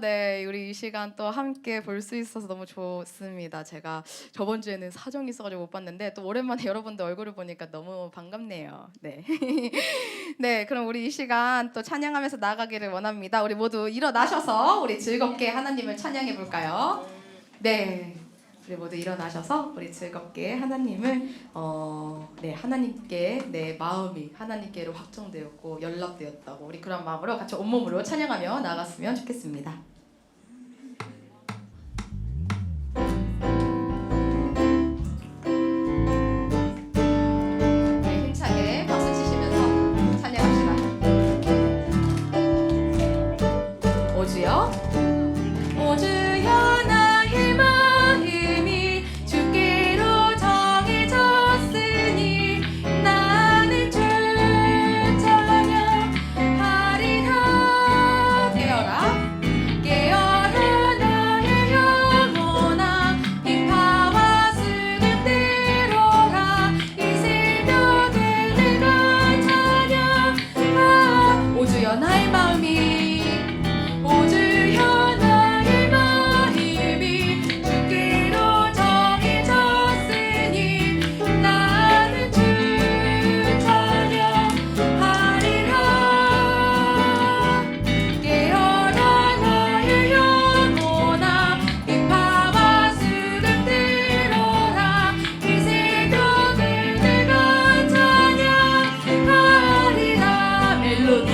네, 우리 이 시간 또 함께 볼 수 있어서 너무 좋습니다. 제가 저번 주에는 사정이 있어가지고 못 봤는데 또 오랜만에 여러분들 얼굴을 보니까 너무 반갑네요. 네. 네, 그럼 우리 이 시간 또 찬양하면서 나가기를 원합니다. 우리 모두 일어나셔서 우리 즐겁게 하나님을 찬양해 볼까요? 네. 우리 모두 일어나셔서 우리 즐겁게 하나님을 네, 하나님께 내 마음이 하나님께로 확정되었고 연락되었다고 우리 그런 마음으로 같이 온몸으로 찬양하며 나갔으면 좋겠습니다. 우리 힘차게 박수 치시면서 찬양합시다. 오주여 오주여 나의 마음이 주께로 정해졌으니 나는 주 찬양하리라. 깨어라 깨어라 나의 영혼아 비파와 수금 들어라 이 새벽에 내가 찬양하. 오주여 나의 마음이 오주여 나의 마음이 주께로 정해졌으니 나는 주 찬양하리라. 깨어라 나의 영혼아 비파와 수금 들어라 이 새벽에 내가 찬양하리라. 멜로디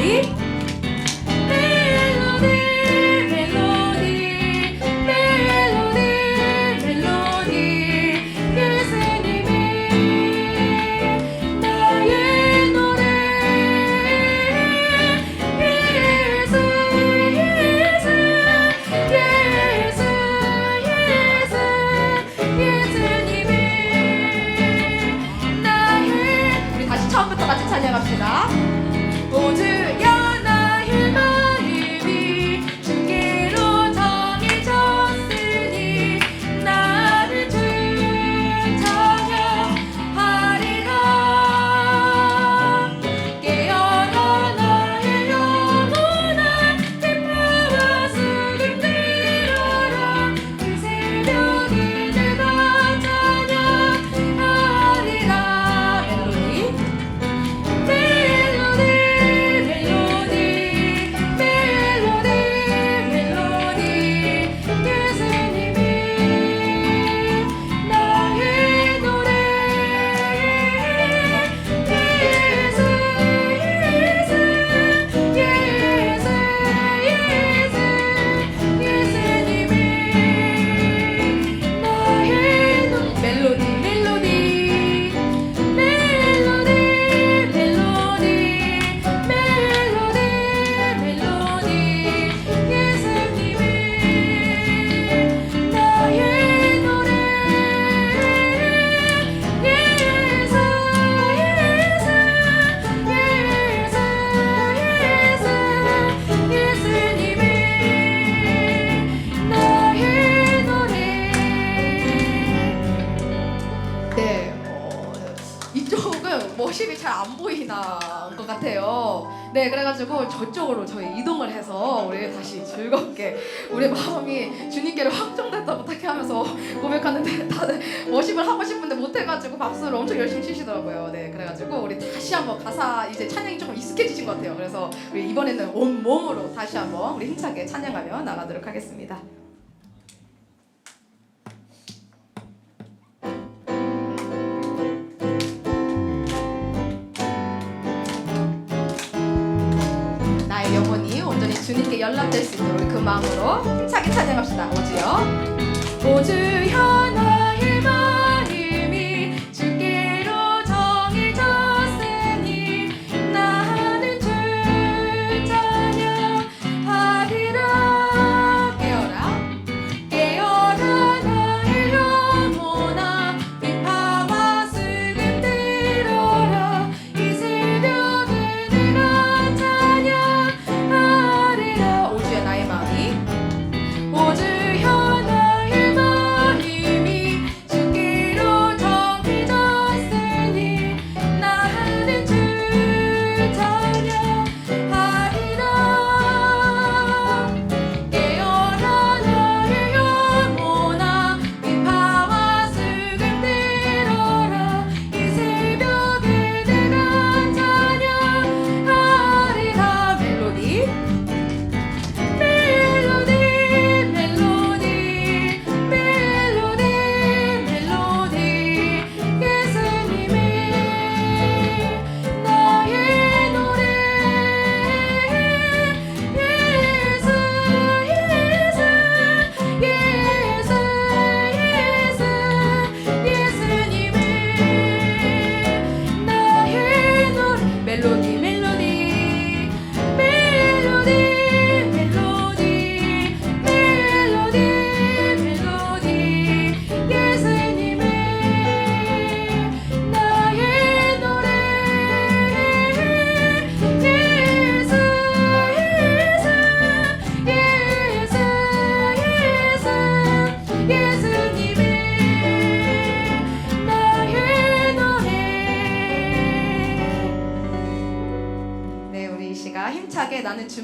찬양합시다. 오주여 나의 마음이 주께로 정해졌으니 나는 주 찬양하리라. 깨어라 나의 영혼아 비파와 수금 들어라 이 새벽에 내가 찬양하리라. 이쪽은 머신이 잘 안 보이나 것 같아요. 네, 그래가지고 저쪽으로 저희 이동을 해서 우리 다시 즐겁게 우리 마음이 주님께로 확정됐다고 어떻게 하면서 고백하는데 다들 워십을 하고 싶은데 못해가지고 박수를 엄청 열심히 치시더라고요. 네, 그래가지고 우리 다시 한번 가사 이제 찬양이 조금 익숙해지신 것 같아요. 그래서 우리 이번에는 온 몸으로 다시 한번 우리 힘차게 찬양하며 나가도록 하겠습니다. 영혼이 온전히 주님께 연락될 수 있도록 그 마음으로 힘차게 찬양합시다. 오주여 오주여 나의 마음이 주께로 정해졌으니 나는 주 찬양하리라. 깨어라 깨어라 나의 영혼아 비파와 수금 들어라 이 새벽에 내가 찬양하리라. 오주여 나의 마음이 오주여 나의 마음이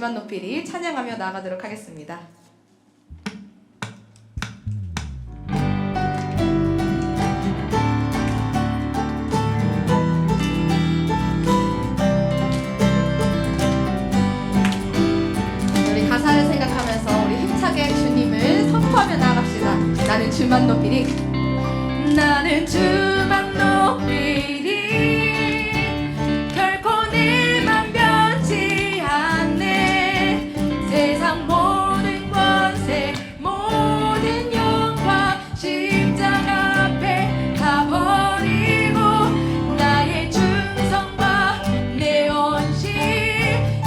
주만 높이리 찬양하며 나아가도록 하겠습니다. 우리 가사를 생각하면서 우리 힘차게 주님을 선포하며 나아갑시다. 나는 주만 높이리, 나는 주만 높이리, 결코 내만 변치 않네. 세상 모든 권세 모든 영광 십자가 앞에 다 버리고 나의 충성과 내 헌신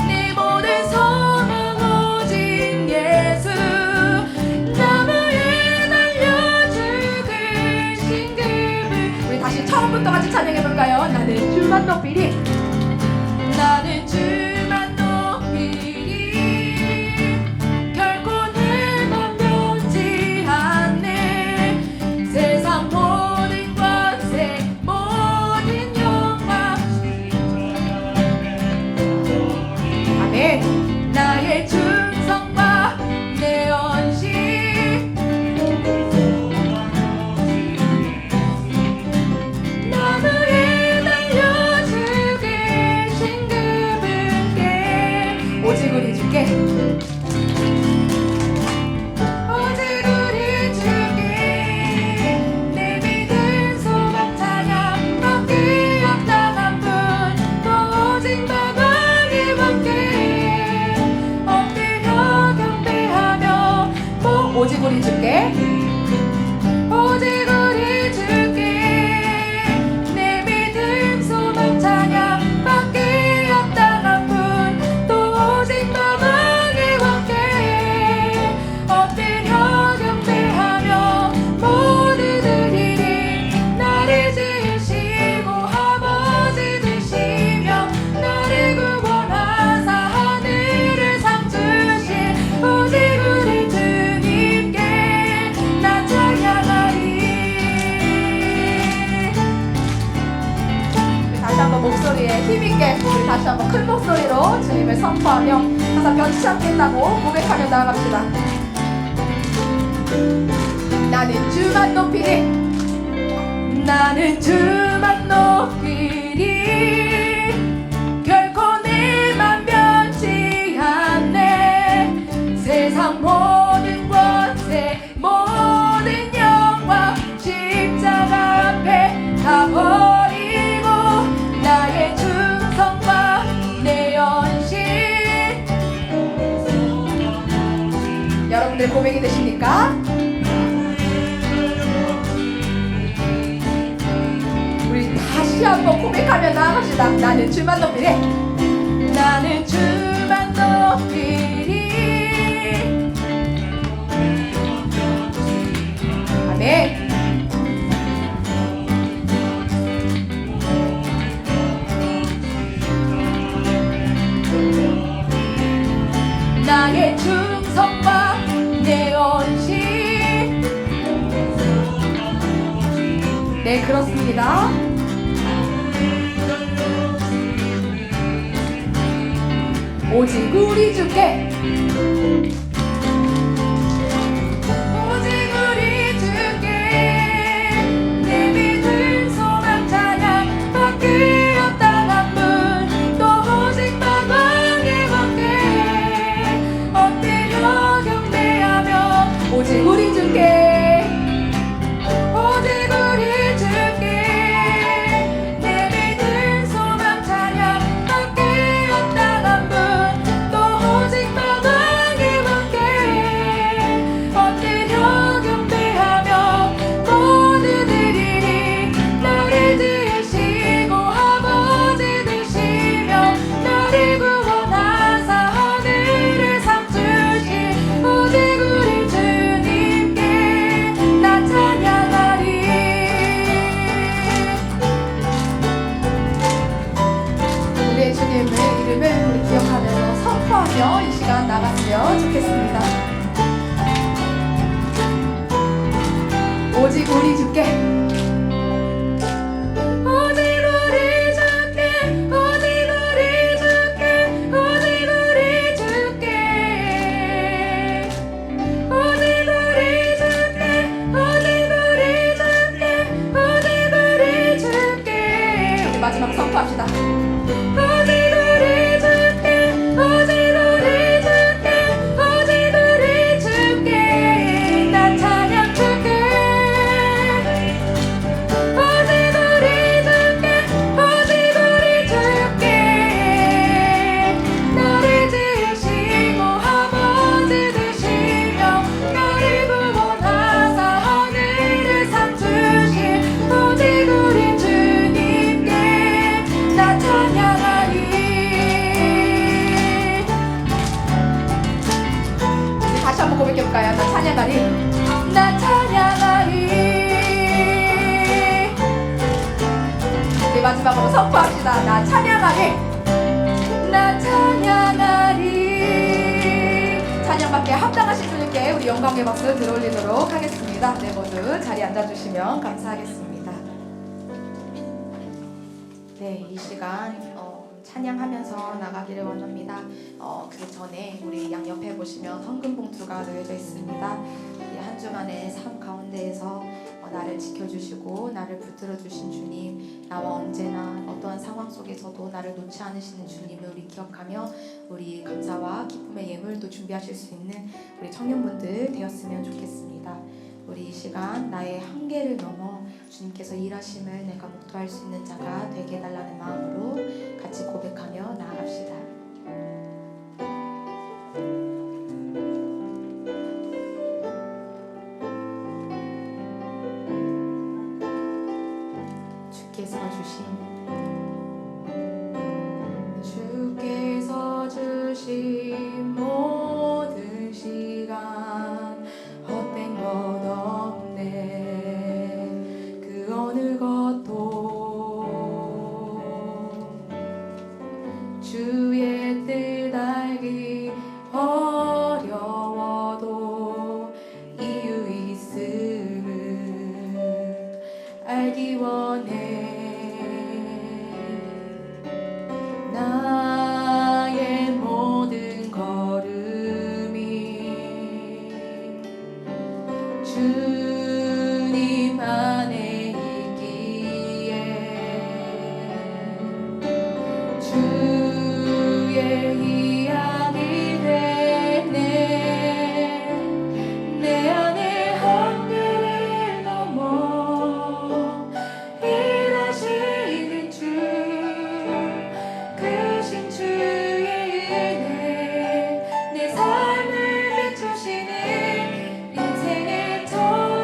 내 모든 소망 오직 예수 나무에 달려 죽으신 그분. 우리 다시 처음부터 같이 찬양해볼까요? 나는 주만 높이리, 나는 주만 높이리, 결코 내만 변치 않네. 세상 모든 권세 모든 영광 아멘. 나의 충성과 내 헌신 나무에 달려 죽으신 그분께 오직 우리 주께, 오직 우리 주께 내 믿음 소망 찬양 밖에 없다만 분 또 오직 마방의 왕께 엎드려 경배하며 오직 우리 주께, 오직 우리 주께 내 믿음 소망 찬양 밖에 없다만 분 또 오직 마방의 왕께 엎드려 경배하며 모두 드리리. 나를 지으시고 아버지 되시며 나를 구원하사 하늘을 상 주신 오직 우리 주님께 나 찬양하리. 다시 한번 목소리에 힘있게 우리 다시 한번 큰 목소리로 주님을 선포하며 항상 변치 않겠다고 고백하며 나아갑시다. 나는 주만 높이리, 나는 주만 높이리, 결코 내만 변치 않네. 세상 모든 권세 모든 영광 십자가 앞에 다 버리고 나의 충성과 내 헌신. 여러분들 고백이 되십니까? 우리 다시 한번 고백하며 나아갑시다. 나는 주만 높이리, 나는 주만 높이리. 아멘. 나의 충성과 내 헌신. 네, 그렇습니다. 오직 우리 주께, 오직 우리 주께 내 믿음 소망 찬양 밖에 없다만 분 또 오직 마방의 왕께 엎드려 경배하며 오직 우리 주께, 오직 우리 주께 내 믿음 소망 찬양 밖에 없다만 분 또 오직 마방의 왕께 엎드려 경배하며 모두 드리리. 나를 지으시고 아버지 되시며 나를 구원하사 하늘을 상 주신 오직 우리 주님께 나 찬양하리. 우리의 주님의 이름을 우리 기억하면서 선포하며 이 시간 나갔으면 좋겠습니다. 오직 우리 주께, 오직 우리 주께, 오직 우리 주께, 오직 우리 주께 다시 한번 고백해볼까요? 나 찬양하리, 나 찬양하리. 우리 마지막으로 선포합시다. 나 찬양하리, 나 찬양하리. 찬양받기에 합당하신 주님께 우리 영광의 박수 들어올리도록 하겠습니다. 네, 모두 자리에 앉아주시면 감사하겠습니다. 네, 이 시간 찬양하면서 나가기를 원합니다. 그 전에 우리 양옆에 보시면 헌금 봉투가 놓여져 있습니다. 이 한 주간의 삶 가운데에서 나를 지켜주시고 나를 붙들어 주신 주님, 나와 언제나 어떠한 상황 속에서도 나를 놓지 않으시는 주님을 우리 기억하며 우리 감사와 기쁨의 예물도 준비하실 수 있는 우리 청년분들 되었으면 좋겠습니다. 우리 이 시간 나의 한계를 넘어 주님께서 일하심을 내가 목도할 수 있는 자가 되게 해달라는 마음으로 같이 고백하며 나아갑시다. 주께서 주신 모든 시간 헛된 것 없네. 그 어느 것도 주의 뜻 알기 어려워도 이유 있음을 알기 원해. 나의 모든 걸음이 주님 안에 있기에 주의 이야기 되네. 내 안에 한계를 넘어 일하시는 주, 크신 주의 은혜 내 삶을 비추시는 인생의 저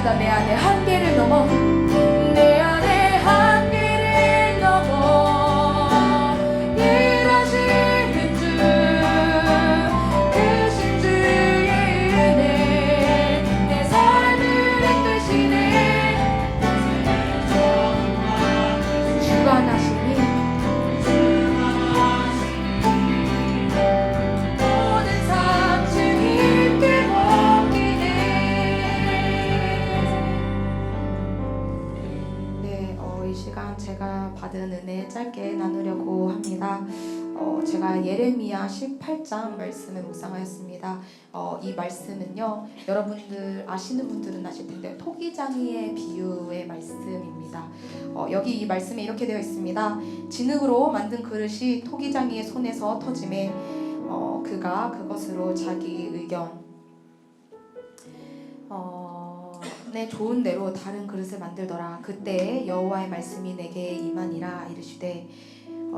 시작. 내 안에 한계를 넘어, 내 안에 한계를 넘어 일하시는 주, 크신 주의 은혜 내 삶을 이끄시네. 주관하시니 모든 삶 주님께 맡기네. 네, 이 시간 제가 받은 은혜 짧게 나누려고 합니다. 제가 예레미야 18장 말씀을 묵상하였습니다. 이 말씀은요, 여러분들 아시는 분들은 아실 텐데 토기장이의 비유의 말씀입니다. 여기 이 말씀에 이렇게 되어 있습니다. 진흙으로 만든 그릇이 토기장이의 손에서 터짐에 그가 그것으로 자기 의견 내 좋은 대로 다른 그릇을 만들더라. 그때 여호와의 말씀이 내게 임하니라. 이르시되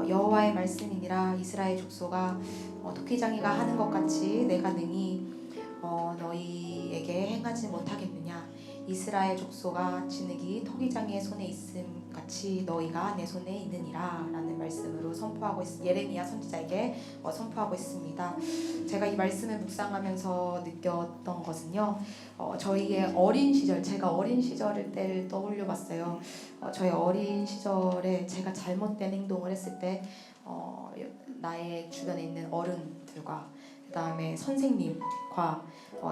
여호와의 말씀이니라. 이스라엘 족속아, 토기장이가 하는 것 같이 내가 능히 너희에게 행하지 못하겠느냐. 이스라엘 족속아, 진흙이 토기장이의 손에 있음 같이 너희가 내 손에 있느니라. 라는 말씀으로 선포하고 예레미야 선지자에게 선포하고 있습니다. 제가 이 말씀을 묵상하면서 느꼈던 것은요, 저희의 어린 시절, 제가 어린 시절 때를 떠올려 봤어요. 저의 어린 시절에 제가 잘못된 행동을 했을 때 나의 주변에 있는 어른들과 그 다음에 선생님과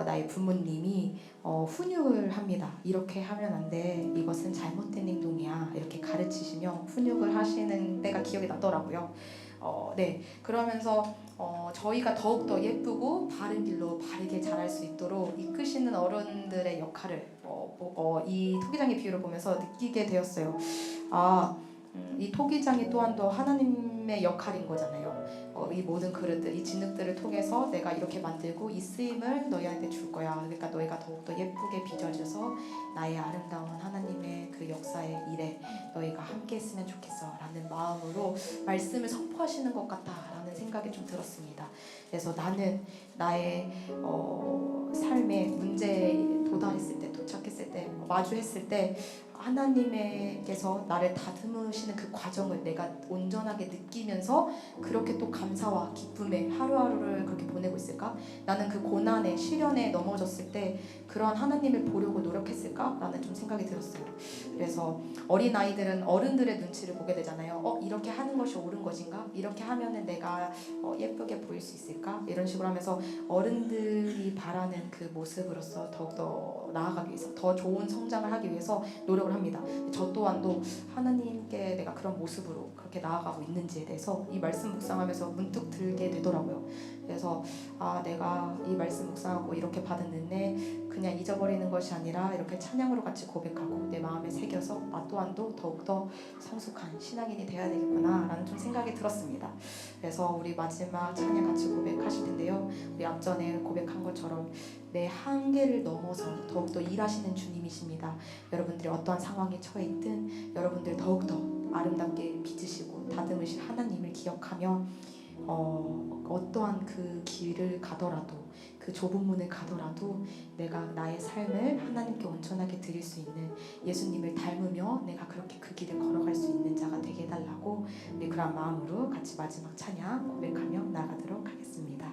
나의 부모님이 훈육을 합니다. 이렇게 하면 안 돼, 이것은 잘못된 행동이야, 이렇게 가르치시며 훈육을 하시는 때가 기억이 나더라고요. 네, 그러면서 저희가 더욱더 예쁘고 바른 길로 바르게 자랄 수 있도록 이끄시는 어른들의 역할을 이 토기장의 비유를 보면서 느끼게 되었어요. 이 토기장이 또한 더 하나님의 역할인 거잖아요. 이 모든 그릇들, 이 진흙들을 통해서 내가 이렇게 만들고 이 쓰임을 너희한테 줄 거야. 그러니까 너희가 더욱더 예쁘게 빚어져서 나의 아름다운 하나님의 그 역사의 일에 너희가 함께 했으면 좋겠어 라는 마음으로 말씀을 선포하시는 것 같다라는 생각이 좀 들었습니다. 그래서 나는 나의 삶의 문제에 도착했을 때, 마주했을 때 하나님께서 나를 다듬으시는 그 과정을 내가 온전하게 느끼면서 그렇게 또 감사와 기쁨에 하루하루를 그렇게 보내고 있을까? 나는 그 고난에 시련에 넘어졌을 때 그런 하나님을 보려고 노력했을까? 라는 좀 생각이 들었어요. 그래서 어린아이들은 어른들의 눈치를 보게 되잖아요. 이렇게 하는 것이 옳은 것인가? 이렇게 하면은 내가 예쁘게 보일 수 있을까? 이런 식으로 하면서 어른들이 바라는 그 모습으로서 더욱더 나아가기 위해서, 더 좋은 성장을 하기 위해서 노력을 합니다. 저 또한도 하나님께 내가 그런 모습으로 그렇게 나아가고 있는지에 대해서 이 말씀 묵상하면서 문득 들게 되더라고요. 그래서 내가 이 말씀 묵상하고 이렇게 받은 은혜 그냥 잊어버리는 것이 아니라 이렇게 찬양으로 같이 고백하고 내 마음에 새겨서 나 또한도 더욱더 성숙한 신앙인이 되어야 되겠구나 라는 좀 생각이 들었습니다. 그래서 우리 마지막 찬양 같이 고백하실 텐데요, 우리 앞전에 고백한 것처럼 내 한계를 넘어서 더욱더 일하시는 주님이십니다. 여러분들이 어떠한 상황에 처해 있든 여러분들 더욱더 아름답게 빚으시고 다듬으실 하나님을 기억하며 어떠한 그 길을 가더라도, 그 좁은 문을 가더라도 내가 나의 삶을 하나님께 온전하게 드릴 수 있는, 예수님을 닮으며 내가 그렇게 그 길을 걸어갈 수 있는 자가 되게 해달라고, 우리 그런 마음으로 같이 마지막 찬양 고백하며 나가도록 하겠습니다.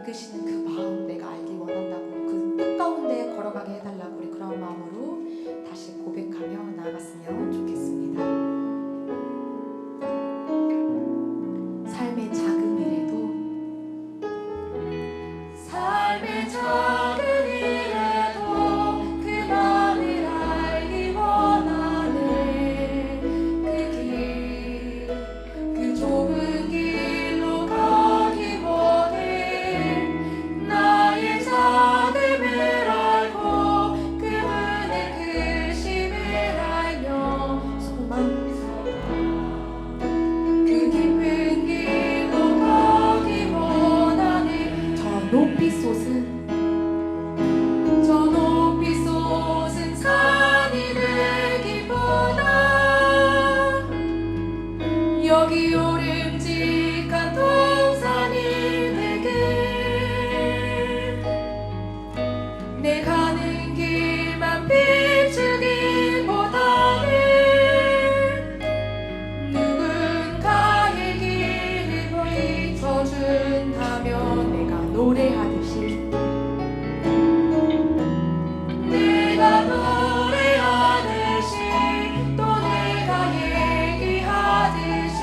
이끄시는 그 마음 내가 알기 원한다고, 그 뜻 가운데 걸어갈 여기 오름직한 동산이 되게 내 가는 길만 비추기보다는 누군가의 길을 비춰준다면 내가 노래하듯이 내가 노래하듯이 또 내가 얘기하듯이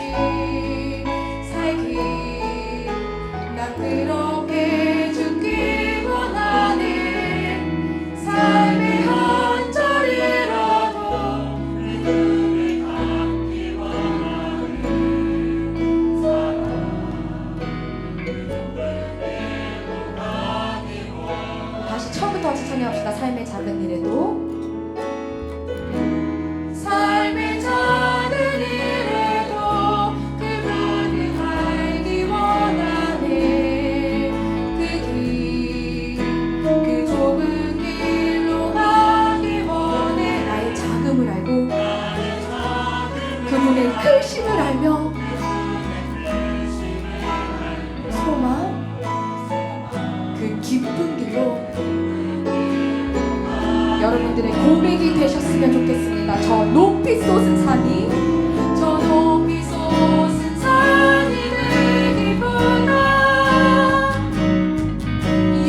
살기 난 그렇게 죽기 원하는 삶의 한 절이라도 내 눈에 담기 원하는 사랑 다시 처음부터 같이 찬양합시다. 삶의 작은 일에도 삶의 작은 일에도 그분을 알기 원하네. 그 좁은 길로 가기 원해. 나의 작음을 알고 그분의 크심을 알며 소망 그 기쁜 길로 여러분들의 고백이 되셨으면 좋겠습니다. 저 높이 솟은 산이 되기보다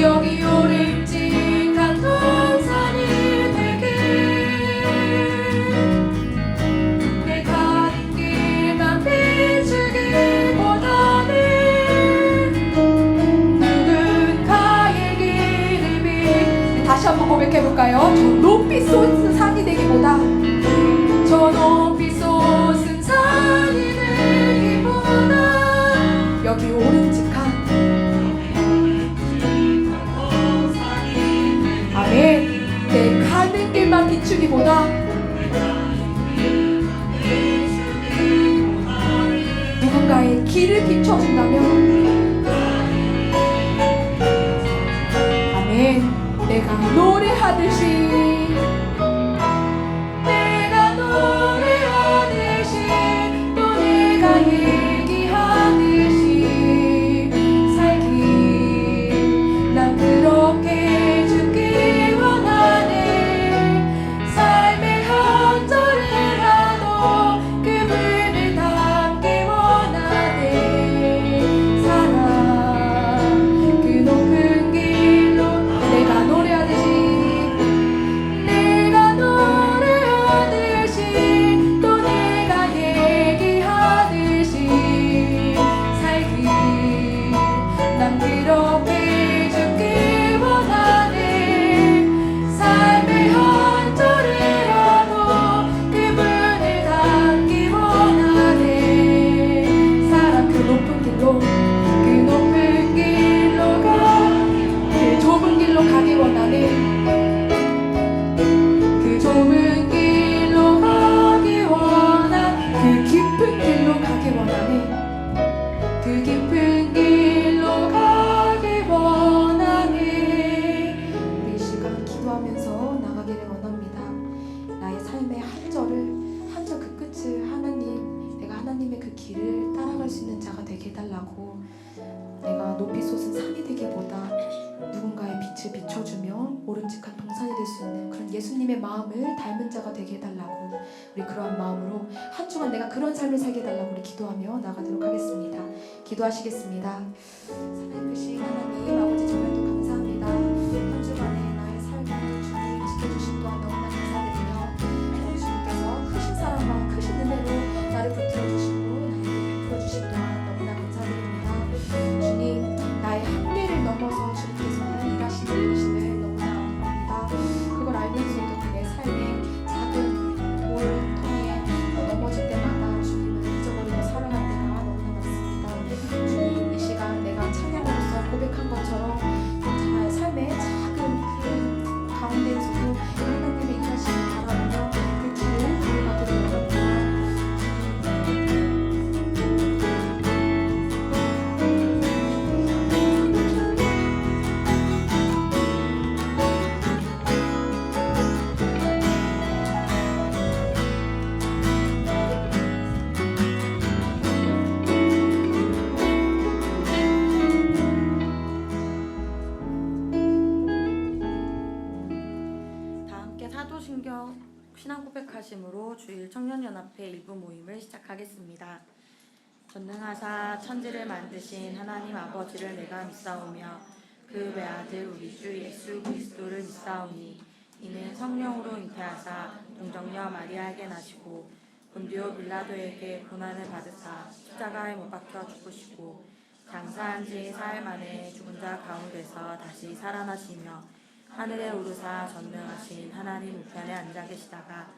여기 오름직한 동산이 되게 내 가는 길만 비추기보다는 누군가의 길을 다시 한번 고백해볼까요? 저 높이 솟은 산이 되기보다 저 높이 솟은 산이 되기보다 여기 오름직한 아멘 내 가는 길만 비추기보다 누군가의 길을 비춰준다면 아멘 내가 노래하듯이 또 내가 얘기하듯이 살기 난 그렇게 죽기 원하네. 삶의 한 절이라도 그분을 담기 원하네. 사랑 그 높은 길로 내가 노래하듯이 또 내가 얘기하듯이 살기 난 그렇게 죽기 원하네. 삶의 한 절이라도 그분을 담기 원하네. 사랑 그 높은 길로 그 좁은 길로 가기 원하네. 그 좁은 길로 가기 원하네. 그 깊은 길로 가기 원하네. 그 깊은 길로 가기 원하네. 우리 이 시간 기도하면서 나가기를 원합니다. 나의 삶의 한 절 그 끝을 하나님 내가 하나님의 그 길을 따라갈 수 있는 자가 되게 해달라고. 내가 높이 솟은 산이 되기보다 누군가의 빛을 비춰주며 오름직한 동산이 될 수 있는 그런 예수님의 마음을 닮은 자가 되게 해달라고. 우리 그러한 마음으로 한 주간 내가 그런 삶을 살게 해달라고 우리 기도하며 나가도록 하겠습니다. 기도하시겠습니다. 사랑의 크신 하나님 아버지 정말도 감사합니다. 한 주간에 나의 삶을 주님 지켜주신 또한 너무나 감사드리며 주님께서 크신 사랑과 크신 은혜로 나를 붙들어주시고 나에게 베풀어주신 또한 너무나 감사드립니다. 주님 나의 한계를 넘어서 주님께서 일하시는 일이심을 너무나 압니다. 그걸 알면서도 내 삶의 작은 돌통에 넘어질 때마다 주님을 잊어버리고 살아갈 때가 너무나 많습니다. 주님 이 시간 내가 찬양으로서 고백한 것처럼 삶의 작은 그 가운데에서도 하나님의 신앙 고백하심으로 주일 청년연합회 일부 모임을 시작하겠습니다. 전능하사 천지를 만드신 하나님 아버지를 내가 믿사오며 그 외아들 우리 주 예수 그리스도를 믿사오니 이는 성령으로 잉태하사 동정녀 마리아에게 나시고 본디오 빌라도에게 고난을 받으사 십자가에 못 박혀 죽으시고 장사한 지 사흘 만에 죽은 자 가운데서 다시 살아나시며 하늘에 오르사 전능하신 하나님 우편에 앉아 계시다가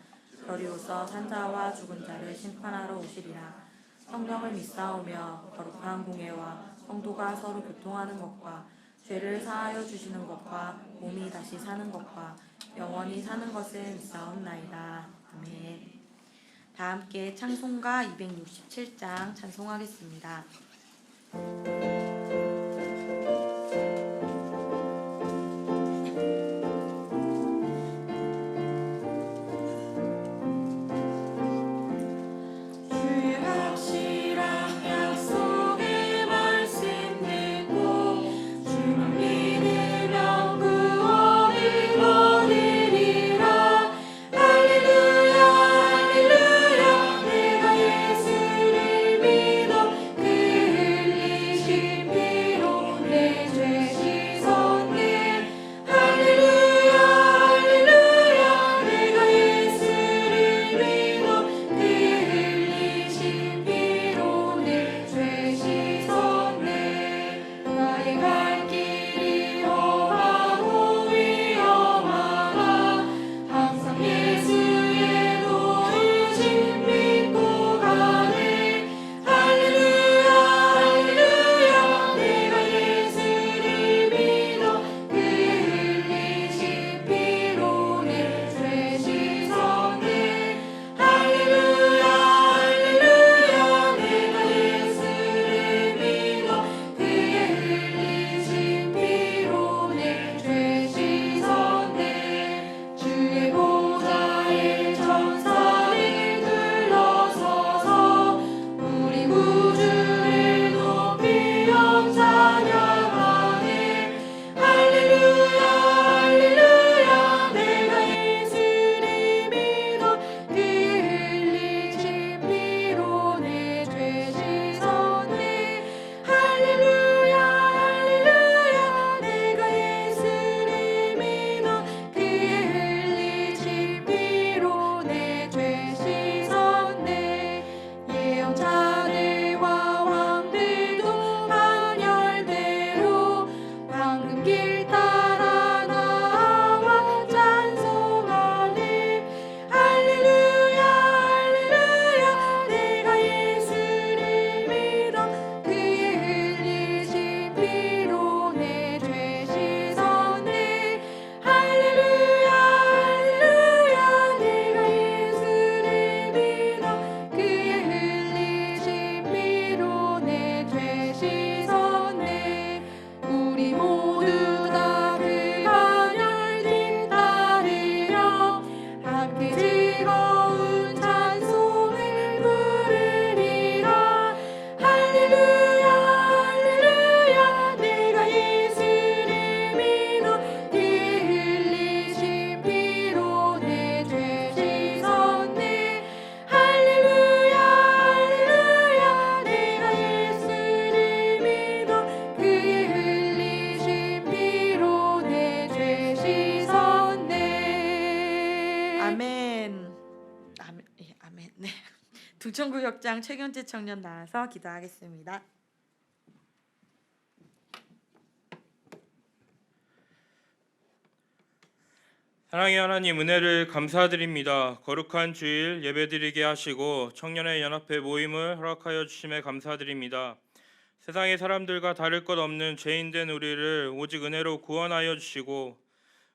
거리로서 산자와 죽은 자를 심판하러 오시리라. 성령을 믿사오며 거룩한 공예와 성도가 서로 교통하는 것과 죄를 사하여 주시는 것과 몸이 다시 사는 것과 영원히 사는 것을 믿사옵나이다. 아멘. 다 함께 찬송가 267장 찬송하겠습니다. 두천구역장 최경재 청년 나와서 기도하겠습니다. 사랑의 하나님, 은혜를 감사드립니다. 거룩한 주일 예배드리게 하시고 청년의 연합회 모임을 허락하여 주심에 감사드립니다. 세상의 사람들과 다를 것 없는 죄인된 우리를 오직 은혜로 구원하여 주시고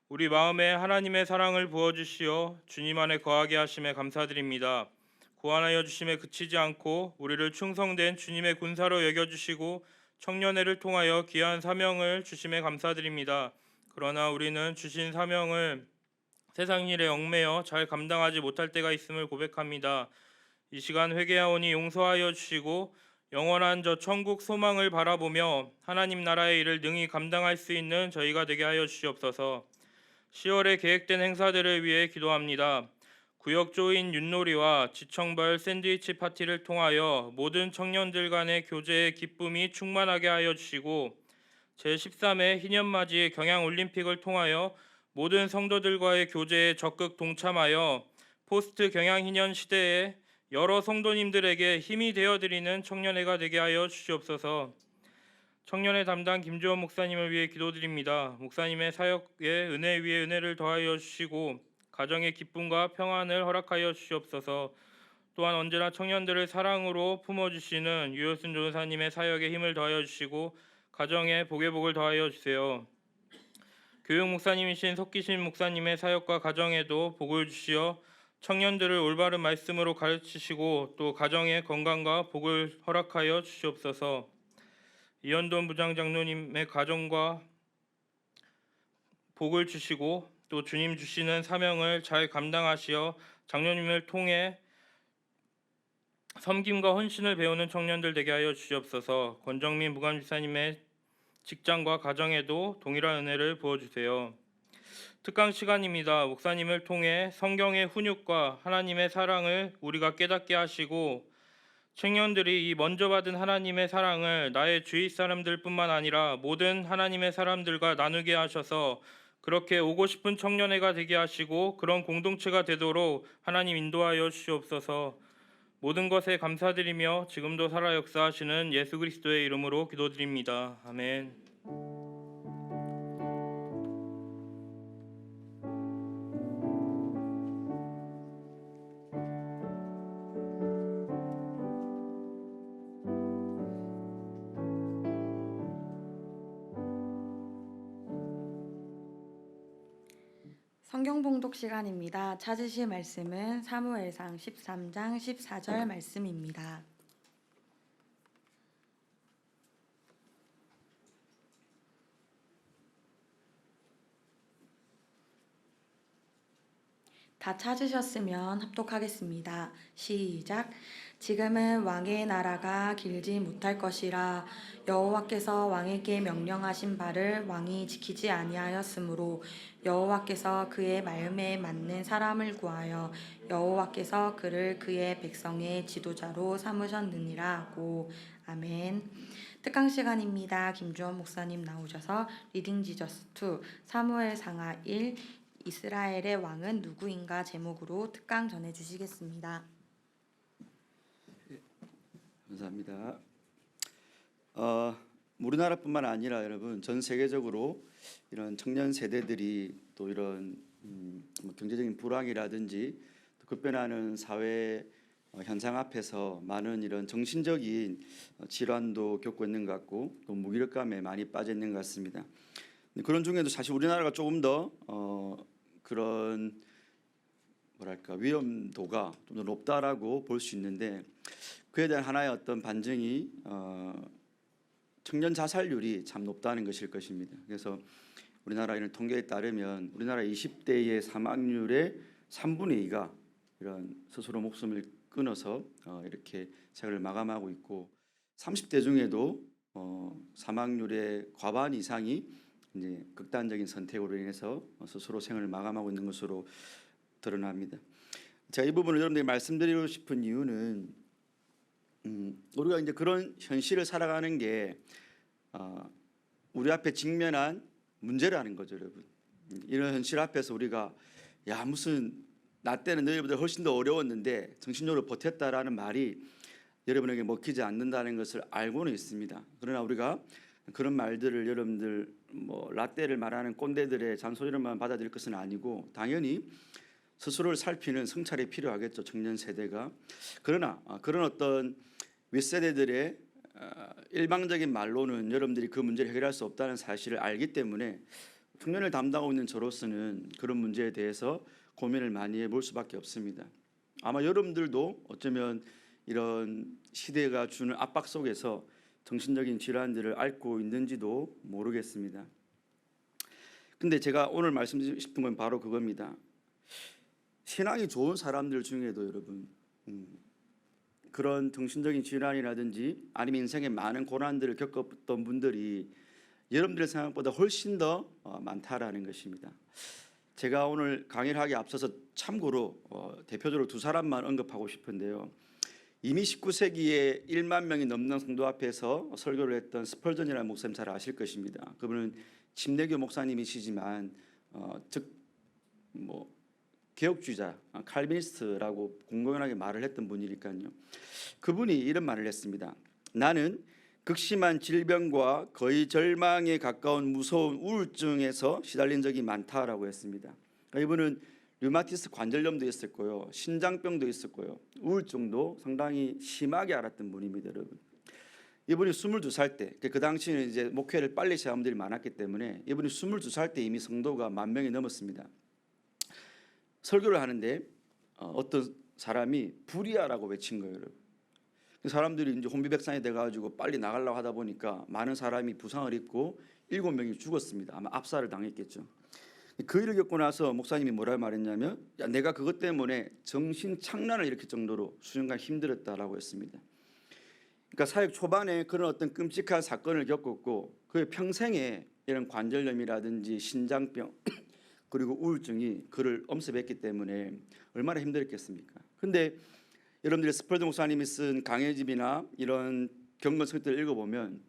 우리 마음에 하나님의 사랑을 부어주시어 주님 안에 거하게 하심에 감사드립니다. 구원하여 주심에 그치지 않고 우리를 충성된 주님의 군사로 여겨주시고 청년회를 통하여 귀한 사명을 주심에 감사드립니다. 그러나 우리는 주신 사명을 세상 일에 얽매여 잘 감당하지 못할 때가 있음을 고백합니다. 이 시간 회개하오니 용서하여 주시고 영원한 저 천국 소망을 바라보며 하나님 나라의 일을 능히 감당할 수 있는 저희가 되게 하여 주시옵소서. 10월에 계획된 행사들을 위해 기도합니다. 구역 조인 윷놀이와 지청벌 샌드위치 파티를 통하여 모든 청년들 간의 교제의 기쁨이 충만하게 하여 주시고 제13회 희년맞이 경양올림픽을 통하여 모든 성도들과의 교제에 적극 동참하여 포스트 경양희년 시대에 여러 성도님들에게 힘이 되어드리는 청년회가 되게 하여 주시옵소서. 청년회 담당 김주원 목사님을 위해 기도드립니다. 목사님의 사역에 은혜 위에 은혜를 더하여 주시고 가정의 기쁨과 평안을 허락하여 주시옵소서. 또한 언제나 청년들을 사랑으로 품어주시는 유효순 전사님의 사역에 힘을 더하여 주시고 가정에 복의 복을 더하여 주세요. 교육 목사님이신 석기신 목사님의 사역과 가정에도 복을 주시어 청년들을 올바른 말씀으로 가르치시고 또 가정의 건강과 복을 허락하여 주시옵소서. 이현돈 부장장로님의 가정과 복을 주시고 또 주님 주시는 사명을 잘 감당하시어 장로님을 통해 섬김과 헌신을 배우는 청년들 되게 하여 주시옵소서. 권정민 무관지사님의 직장과 가정에도 동일한 은혜를 부어주세요. 특강 시간입니다. 목사님을 통해 성경의 훈육과 하나님의 사랑을 우리가 깨닫게 하시고 청년들이 이 먼저 받은 하나님의 사랑을 나의 주위 사람들뿐만 아니라 모든 하나님의 사람들과 나누게 하셔서 그렇게 오고 싶은 청년회가 되게 하시고 그런 공동체가 되도록 하나님 인도하여 주시옵소서. 모든 것에 감사드리며 지금도 살아 역사하시는 예수 그리스도의 이름으로 기도드립니다. 아멘. 성경 봉독 시간입니다. 찾으실 말씀은 사무엘상 13장 14절 말씀입니다. 다 찾으셨으면 합독하겠습니다. 시작. 지금은 왕의 나라가 길지 못할 것이라 여호와께서 왕에게 명령하신 바를 왕이 지키지 아니하였으므로 여호와께서 그의 마음에 맞는 사람을 구하여 여호와께서 그를 그의 백성의 지도자로 삼으셨느니라 하고. 아멘. 특강 시간입니다. 김주원 목사님 나오셔서 리딩 지저스 2 사무엘상하 1 이스라엘의 왕은 누구인가 제목으로 특강 전해 주시겠습니다. 감사합니다. 우리나라뿐만 아니라 여러분 전 세계적으로 이런 청년 세대들이 또 이런 경제적인 불황이라든지 또 급변하는 사회 현상 앞에서 많은 이런 정신적인 질환도 겪고 있는 것 같고 또 무기력감에 많이 빠져 있는 것 같습니다. 그런 중에도 사실 우리나라가 조금 더 그런 뭐랄까 위험도가 좀 더 높다라고 볼 수 있는데 그에 대한 하나의 어떤 반증이 청년 자살률이 참 높다는 것일 것입니다. 그래서 우리나라 이런 통계에 따르면 우리나라 20대의 사망률의 3분의 2가 이런 스스로 목숨을 끊어서 이렇게 생을 마감하고 있고 30대 중에도 사망률의 과반 이상이 이제 극단적인 선택으로 인해서 스스로 생을 마감하고 있는 것으로 드러납니다. 제가 이 부분을 여러분들에게 말씀드리고 싶은 이유는 우리가 이제 그런 현실을 살아가는 게 우리 앞에 직면한 문제라는 거죠, 여러분. 이런 현실 앞에서 우리가 야 무슨 나 때는 너희보다 훨씬 더 어려웠는데 정신적으로 버텼다라는 말이 여러분에게 먹히지 않는다는 것을 알고는 있습니다. 그러나 우리가 그런 말들을 여러분들 뭐 라떼를 말하는 꼰대들의 잔소리로만 받아들일 것은 아니고 당연히 스스로를 살피는 성찰이 필요하겠죠, 청년 세대가. 그러나 그런 어떤 윗세대들의 일방적인 말로는 여러분들이 그 문제를 해결할 수 없다는 사실을 알기 때문에 청년을 담당하고 있는 저로서는 그런 문제에 대해서 고민을 많이 해볼 수밖에 없습니다. 아마 여러분들도 어쩌면 이런 시대가 주는 압박 속에서 정신적인 질환들을 앓고 있는지도 모르겠습니다. 근데 제가 오늘 말씀드리고 싶은 건 바로 그겁니다. 신앙이 좋은 사람들 중에도 여러분 그런 정신적인 질환이라든지 아니면 인생에 많은 고난들을 겪었던 분들이 여러분들의 생각보다 훨씬 더 많다라는 것입니다. 제가 오늘 강의를 하기 앞서서 참고로 대표적으로 두 사람만 언급하고 싶은데요. 이미 19세기에 1만 명이 넘는 성도 앞에서 설교를 했던 스펄전이라는 목사님 잘 아실 것입니다. 그분은 침례교 목사님이시지만 개혁주의자, 칼비니스트라고 공공연하게 말을 했던 분이니까요. 그분이 이런 말을 했습니다. 나는 극심한 질병과 거의 절망에 가까운 무서운 우울증에서 시달린 적이 많다라고 했습니다. 이분은 류마티스 관절염도 있었고요, 신장병도 있었고요, 우울증도 상당히 심하게 앓았던 분입니다, 여러분. 이분이 22살 때, 그 당시에는 이제 목회를 빨리 시작한 분들이 많았기 때문에 이분이 22살 때 이미 성도가 10,000명이 넘었습니다. 설교를 하는데 어떤 사람이 불이야라고 외친 거예요, 여러분. 사람들이 이제 혼비백산이 돼가지고 빨리 나가려고 하다 보니까 많은 사람이 부상을 입고 7명이 죽었습니다. 아마 압살을 당했겠죠. 그 일을 겪고 나서 목사님이 뭐라고 말했냐면, 야, 내가 그것 때문에 정신 착란을 일으킬 정도로 수년간 힘들었다라고 했습니다. 그러니까 사역 초반에 그런 어떤 끔찍한 사건을 겪었고 그의 평생에 이런 관절염이라든지 신장병 그리고 우울증이 그를 엄습했기 때문에 얼마나 힘들었겠습니까? 근데 여러분들이 스펄전 목사님이 쓴 강해집이나 이런 경건성들을 읽어보면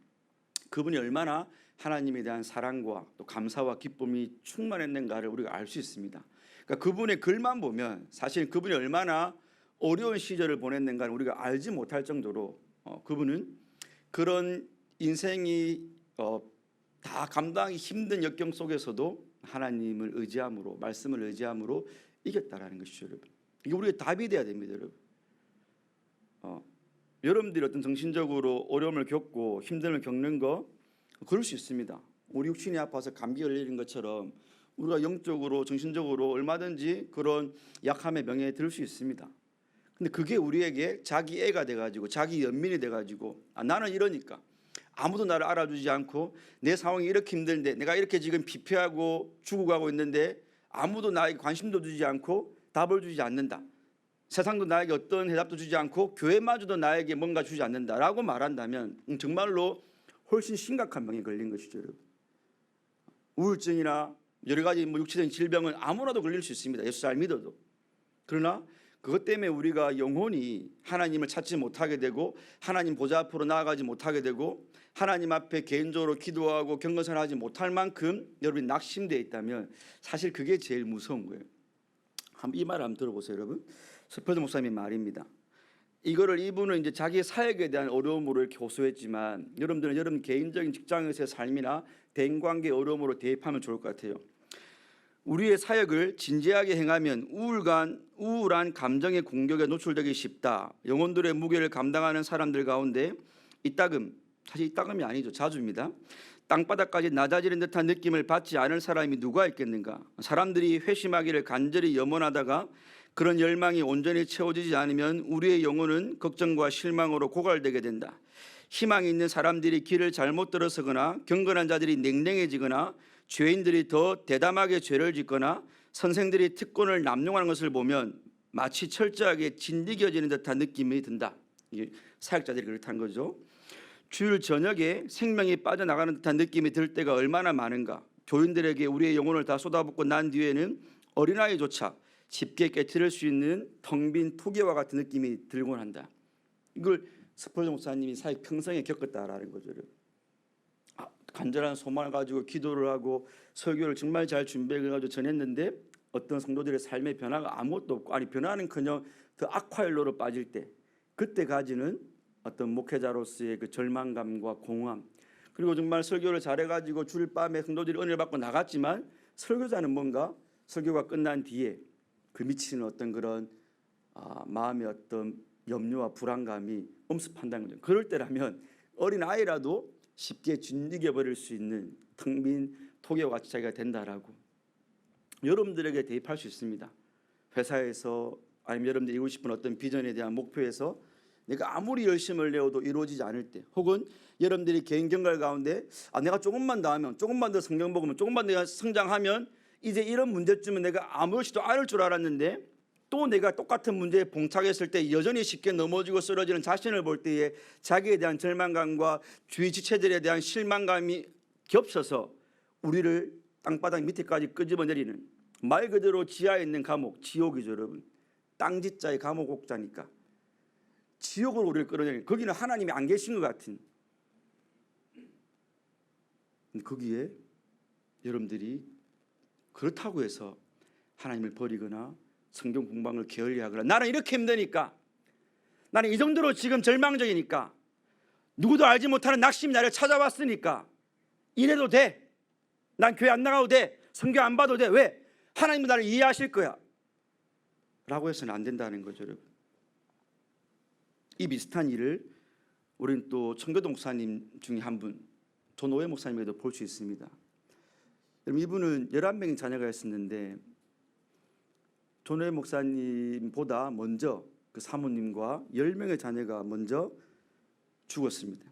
그분이 얼마나 하나님에 대한 사랑과 또 감사와 기쁨이 충만했는가를 우리가 알 수 있습니다. 그러니까 그분의 글만 보면 사실 그분이 얼마나 어려운 시절을 보냈는가를 우리가 알지 못할 정도로 그분은 그런 인생이 다 감당하기 힘든 역경 속에서도 하나님을 의지함으로, 말씀을 의지함으로 이겼다라는 것이죠, 여러분. 이게 우리의 답이 돼야 됩니다, 여러분. 여러분들이 어떤 정신적으로 어려움을 겪고 힘듦을 겪는 거 그럴 수 있습니다. 우리 육신이 아파서 감기 걸리는 것처럼 우리가 영적으로 정신적으로 얼마든지 그런 약함의 명예에 들 수 있습니다. 근데 그게 우리에게 자기 애가 돼가지고 자기 연민이 돼가지고 나는 이러니까 아무도 나를 알아주지 않고 내 상황이 이렇게 힘든데 내가 이렇게 지금 피폐하고 죽어가고 있는데 아무도 나에게 관심도 주지 않고 답을 주지 않는다. 세상도 나에게 어떤 해답도 주지 않고 교회마저도 나에게 뭔가 주지 않는다라고 말한다면 정말로 훨씬 심각한 병에 걸린 것이죠, 여러분. 우울증이나 여러 가지 육체적인 질병은 아무나도 걸릴 수 있습니다. 예수 잘 믿어도. 그러나 그것 때문에 우리가 영혼이 하나님을 찾지 못하게 되고 하나님 보좌 앞으로 나아가지 못하게 되고 하나님 앞에 개인적으로 기도하고 경건선하지 못할 만큼 여러분이 낙심되어 있다면 사실 그게 제일 무서운 거예요. 이 말 한번 들어보세요, 여러분. 스펄전 목사님 말입니다. 이거를 이분은 이제 자기 사역에 대한 어려움으로 이렇게 호소했지만 여러분들은 여러분 개인적인 직장에서의 삶이나 대인관계 어려움으로 대입하면 좋을 것 같아요. 우리의 사역을 진지하게 행하면 우울한 감정의 공격에 노출되기 쉽다. 영혼들의 무게를 감당하는 사람들 가운데 사실 이따금이 아니죠, 자주입니다. 땅바닥까지 낮아지는 듯한 느낌을 받지 않을 사람이 누가 있겠는가? 사람들이 회심하기를 간절히 염원하다가 그런 열망이 온전히 채워지지 않으면 우리의 영혼은 걱정과 실망으로 고갈되게 된다. 희망이 있는 사람들이 길을 잘못 들어서거나 경건한 자들이 냉랭해지거나 죄인들이 더 대담하게 죄를 짓거나 선생들이 특권을 남용하는 것을 보면 마치 철저하게 진디겨지는 듯한 느낌이 든다. 이게 사역자들이 그렇다는 거죠. 주일 저녁에 생명이 빠져나가는 듯한 느낌이 들 때가 얼마나 많은가. 교인들에게 우리의 영혼을 다 쏟아붓고 난 뒤에는 어린아이조차 쉽게 깨트릴 수 있는 텅 빈 토기와 같은 느낌이 들곤 한다. 이걸 스펄전 목사님이 사역 평생에 겪었다라는 거죠. 간절한 소망을 가지고 기도를 하고 설교를 정말 잘 준비해가지고 전했는데 어떤 성도들의 삶의 변화가 아무것도 없고 변화는커녕 더 악화일로로 빠질 때 그때 가지는 어떤 목회자로서의 그 절망감과 공허함, 그리고 정말 설교를 잘해가지고 주일 밤에 성도들이 은혜를 받고 나갔지만 설교자는 뭔가 설교가 끝난 뒤에 그 미치는 어떤 그런 마음의 어떤 염려와 불안감이 엄습한다는 거죠. 그럴 때라면 어린 아이라도 쉽게 진디겨 버릴 수 있는 텅 빈 토기와 같이 자기가 된다라고 여러분들에게 대입할 수 있습니다. 회사에서 아니면 여러분들이 이루고 싶은 어떤 비전에 대한 목표에서 내가 아무리 열심을 내어도 이루어지지 않을 때, 혹은 여러분들이 개인 경갈 가운데 내가 조금만 더 하면, 조금만 더 성경 보면, 조금만 더 성장하면 이제 이런 문제쯤은 내가 아무렇지도 않을 줄 알았는데 또 내가 똑같은 문제에 봉착했을 때 여전히 쉽게 넘어지고 쓰러지는 자신을 볼 때에 자기에 대한 절망감과 주위 지체들에 대한 실망감이 겹쳐서 우리를 땅바닥 밑에까지 끄집어내리는, 말 그대로 지하에 있는 감옥, 지옥이죠 여러분. 땅짓자의 감옥 옥자니까 지옥으로 우리를 끌어내는, 거기는 하나님이 안 계신 것 같은, 거기에 여러분들이 그렇다고 해서 하나님을 버리거나 성경 공부를 게을리하거나, 나는 이렇게 힘드니까, 나는 이 정도로 지금 절망적이니까, 누구도 알지 못하는 낙심이 나를 찾아왔으니까 이래도 돼, 난 교회 안 나가도 돼, 성경 안 봐도 돼, 왜? 하나님은 나를 이해하실 거야 라고 해서는 안 된다는 거죠 여러분. 이 비슷한 일을 우리는 또 청교도 목사님 중에 한 분, 존오해 목사님에도 볼 수 있습니다. 여러분, 이분은 11명의 자녀가 있었는데 존오해 목사님보다 먼저 그 사모님과 10명의 자녀가 먼저 죽었습니다.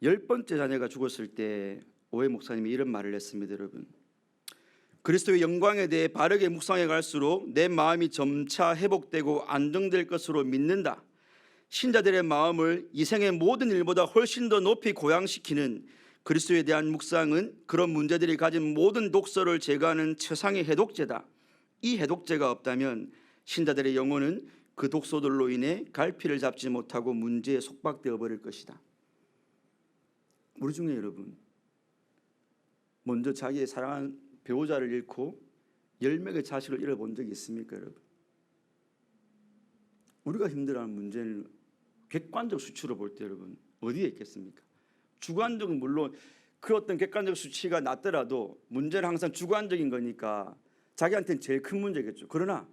10번째 자녀가 죽었을 때 오해 목사님이 이런 말을 했습니다. 여러분, 그리스도의 영광에 대해 바르게 묵상해 갈수록 내 마음이 점차 회복되고 안정될 것으로 믿는다. 신자들의 마음을 이 생의 모든 일보다 훨씬 더 높이 고양시키는 그리스도에 대한 묵상은 그런 문제들이 가진 모든 독소를 제거하는 최상의 해독제다. 이 해독제가 없다면 신자들의 영혼은 그 독소들로 인해 갈피를 잡지 못하고 문제에 속박되어 버릴 것이다. 우리 중에 여러분, 먼저 자기의 사랑하는 배우자를 잃고 10명의 자식을 잃어본 적이 있습니까 여러분? 우리가 힘들어하는 문제는 객관적 수치로 볼 때 여러분 어디에 있겠습니까? 주관적은 물론 그 어떤 객관적 수치가 낮더라도 문제는 항상 주관적인 거니까 자기한테는 제일 큰 문제겠죠. 그러나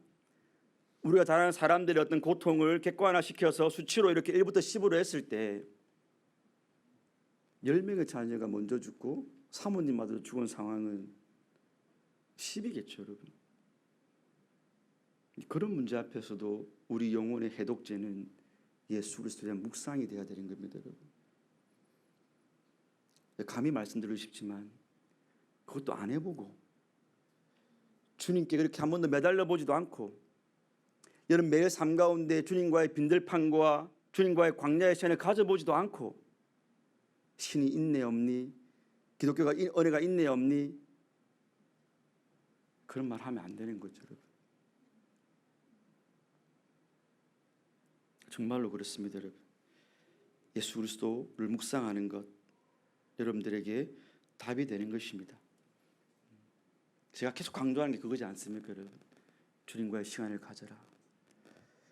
우리가 다른 사람들의 어떤 고통을 객관화시켜서 수치로 이렇게 1부터 10으로 했을 때 10명의 자녀가 먼저 죽고 사모님마저 죽은 상황은 10이겠죠 여러분. 그런 문제 앞에서도 우리 영혼의 해독제는 예수 그리스도에 대한 묵상이 되어야 되는 겁니다 여러분. 감히 말씀드리고 싶지만 그것도 안 해보고 주님께 그렇게 한 번도 매달려 보지도 않고 여러분 매일 삶 가운데 주님과의 빈들판과 주님과의 광야의 시간을 가져보지도 않고 신이 있네 없니, 기독교가 은혜가 있네 없니, 그런 말 하면 안 되는 거죠 여러분. 정말로 그렇습니다 여러분. 예수 그리스도를 묵상하는 것 여러분들에게 답이 되는 것입니다. 제가 계속 강조하는 게 그거지 않습니까 여러분? 주님과의 시간을 가져라.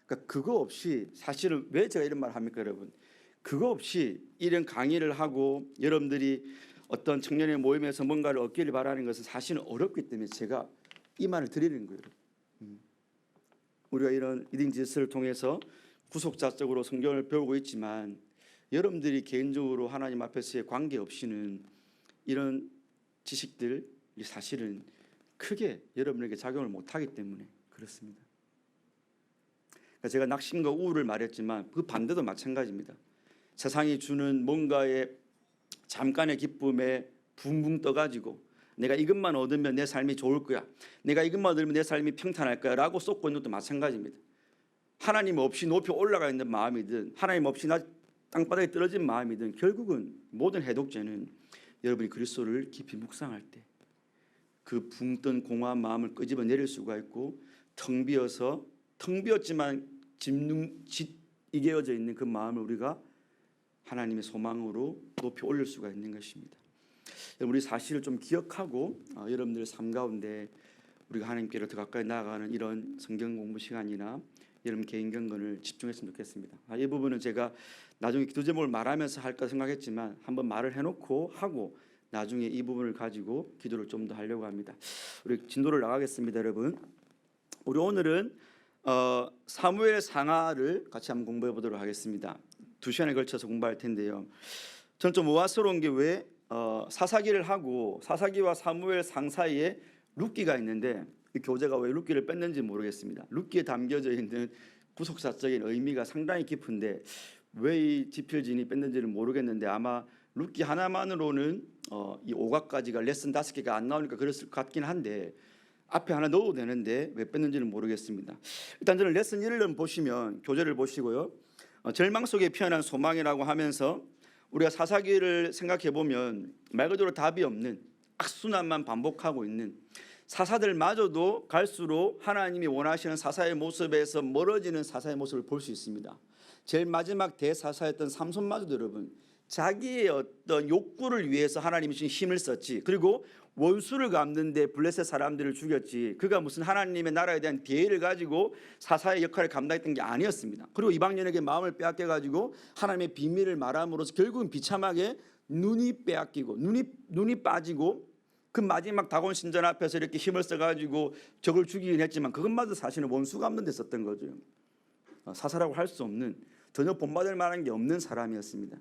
그러니까 그거 없이, 사실은 왜 제가 이런 말을 합니까 여러분? 그거 없이 이런 강의를 하고 여러분들이 어떤 청년의 모임에서 뭔가를 얻기를 바라는 것은 사실은 어렵기 때문에 제가 이 말을 드리는 거예요. 우리가 이런 리딩 지스를 통해서 구속자적으로 성경을 배우고 있지만 여러분들이 개인적으로 하나님 앞에서의 관계 없이는 이런 지식들 사실은 크게 여러분에게 작용을 못하기 때문에 그렇습니다. 그러니까 제가 낙심과 우울을 말했지만 그 반대도 마찬가지입니다. 세상이 주는 뭔가의 잠깐의 기쁨에 붕붕 떠가지고 내가 이것만 얻으면 내 삶이 좋을 거야, 내가 이것만 얻으면 내 삶이 평탄할 거야 라고 쏟고 있는 것도 마찬가지입니다. 하나님 없이 높이 올라가 있는 마음이든 하나님 없이 땅바닥에 떨어진 마음이든 결국은 모든 해독제는 여러분이 그리스도를 깊이 묵상할 때 그 붕 뜬 공허한 마음을 끄집어내릴 수가 있고 텅 비었지만 이개어져 있는 그 마음을 우리가 하나님의 소망으로 높이 올릴 수가 있는 것입니다. 우리 사실을 좀 기억하고 여러분들 삶 가운데 우리가 하나님께로 더 가까이 나아가는 이런 성경 공부 시간이나 여러분 개인 경건을 집중했으면 좋겠습니다. 이 부분은 제가 나중에 기도 제목을 말하면서 할까 생각했지만 한번 말을 해놓고 하고 나중에 이 부분을 가지고 기도를 좀 더 하려고 합니다. 우리 진도를 나가겠습니다 여러분. 우리 오늘은 사무엘 상하를 같이 한번 공부해 보도록 하겠습니다. 2시간에 걸쳐서 공부할 텐데요. 저는 좀 우아스러운 게 왜 사사기를 하고 사사기와 사무엘 상 사이에 룻기가 있는데 이 교재가 왜 룻기를 뺐는지 모르겠습니다. 룻기에 담겨져 있는 구속사적인 의미가 상당히 깊은데 왜 이 지필진이 뺐는지는 모르겠는데 아마 룻기 하나만으로는 이 5각까지가 레슨 5개가 안 나오니까 그랬을 것 같긴 한데 앞에 하나 넣어도 되는데 왜 뺐는지는 모르겠습니다. 일단 저는 레슨 1을 보시면 교재를 보시고요. 절망 속에 피어난 소망이라고 하면서 우리가 사사기를 생각해 보면 말 그대로 답이 없는 악순환만 반복하고 있는 사사들마저도 갈수록 하나님이 원하시는 사사의 모습에서 멀어지는 사사의 모습을 볼 수 있습니다. 제일 마지막 대사사였던 삼손마저도 여러분 자기의 어떤 욕구를 위해서 하나님이 주신 힘을 썼지. 그리고 원수를 갚는데 블레셋 사람들을 죽였지. 그가 무슨 하나님의 나라에 대한 대의를 가지고 사사의 역할을 감당했던 게 아니었습니다. 그리고 이방인에게 마음을 빼앗겨 가지고 하나님의 비밀을 말함으로써 결국은 비참하게 눈이 빼앗기고 눈이 빠지고 그 마지막 다곤 신전 앞에서 이렇게 힘을 써가지고 적을 죽이긴 했지만 그것마저 사실은 원수 갚는 데 썼던 거죠. 사사라고 할 수 없는 전혀 본받을 만한 게 없는 사람이었습니다.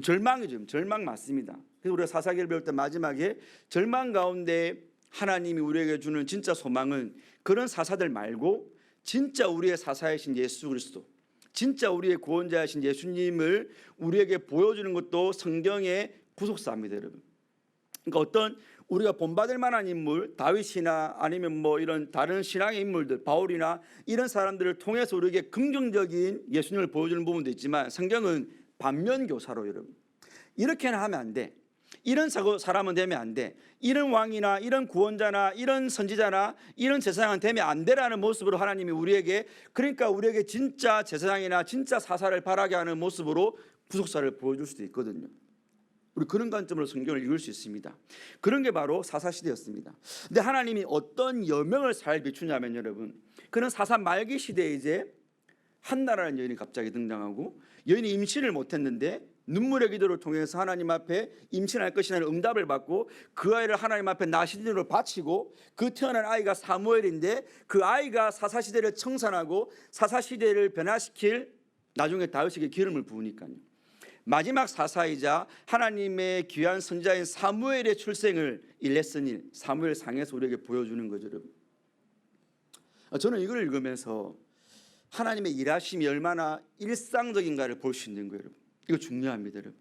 절망이죠. 절망 맞습니다. 그래서 우리가 사사기를 배울 때 마지막에 절망 가운데 하나님이 우리에게 주는 진짜 소망은 그런 사사들 말고 진짜 우리의 사사이신 예수 그리스도, 진짜 우리의 구원자이신 예수님을 우리에게 보여주는 것도 성경의 구속사입니다, 여러분. 그러니까 어떤 우리가 본받을 만한 인물, 다윗이나 아니면 뭐 이런 다른 신앙의 인물들, 바울이나 이런 사람들을 통해서 우리에게 긍정적인 예수님을 보여주는 부분도 있지만 성경은 반면교사로 여러분 이렇게는 하면 안 돼. 이런 사람은 되면 안 돼. 이런 왕이나 이런 구원자나 이런 선지자나 이런 제사장은 되면 안 되라는 모습으로 하나님이 우리에게 그러니까 우리에게 진짜 제사장이나 진짜 사사를 바라게 하는 모습으로 구속사를 보여줄 수도 있거든요. 우리 그런 관점으로 성경을 읽을 수 있습니다. 그런 게 바로 사사시대였습니다. 근데 하나님이 어떤 여명을 잘 비추냐면 여러분 그런 사사 말기 시대에 이제 한나라는 여인이 갑자기 등장하고 여인이 임신을 못했는데 눈물의 기도를 통해서 하나님 앞에 임신할 것이라는 응답을 받고 그 아이를 하나님 앞에 나시린으로 바치고 그 태어난 아이가 사무엘인데 그 아이가 사사시대를 청산하고 사사시대를 변화시킬 나중에 다윗에게 기름을 부으니까요. 마지막 사사이자 하나님의 귀한 선지자인 사무엘의 출생을 일레슨 일 사무엘 상에서 우리에게 보여주는 거죠, 여러분. 저는 이걸 읽으면서 하나님의 일하심이 얼마나 일상적인가를 볼 수 있는 거예요, 여러분. 이거 중요합니다, 여러분.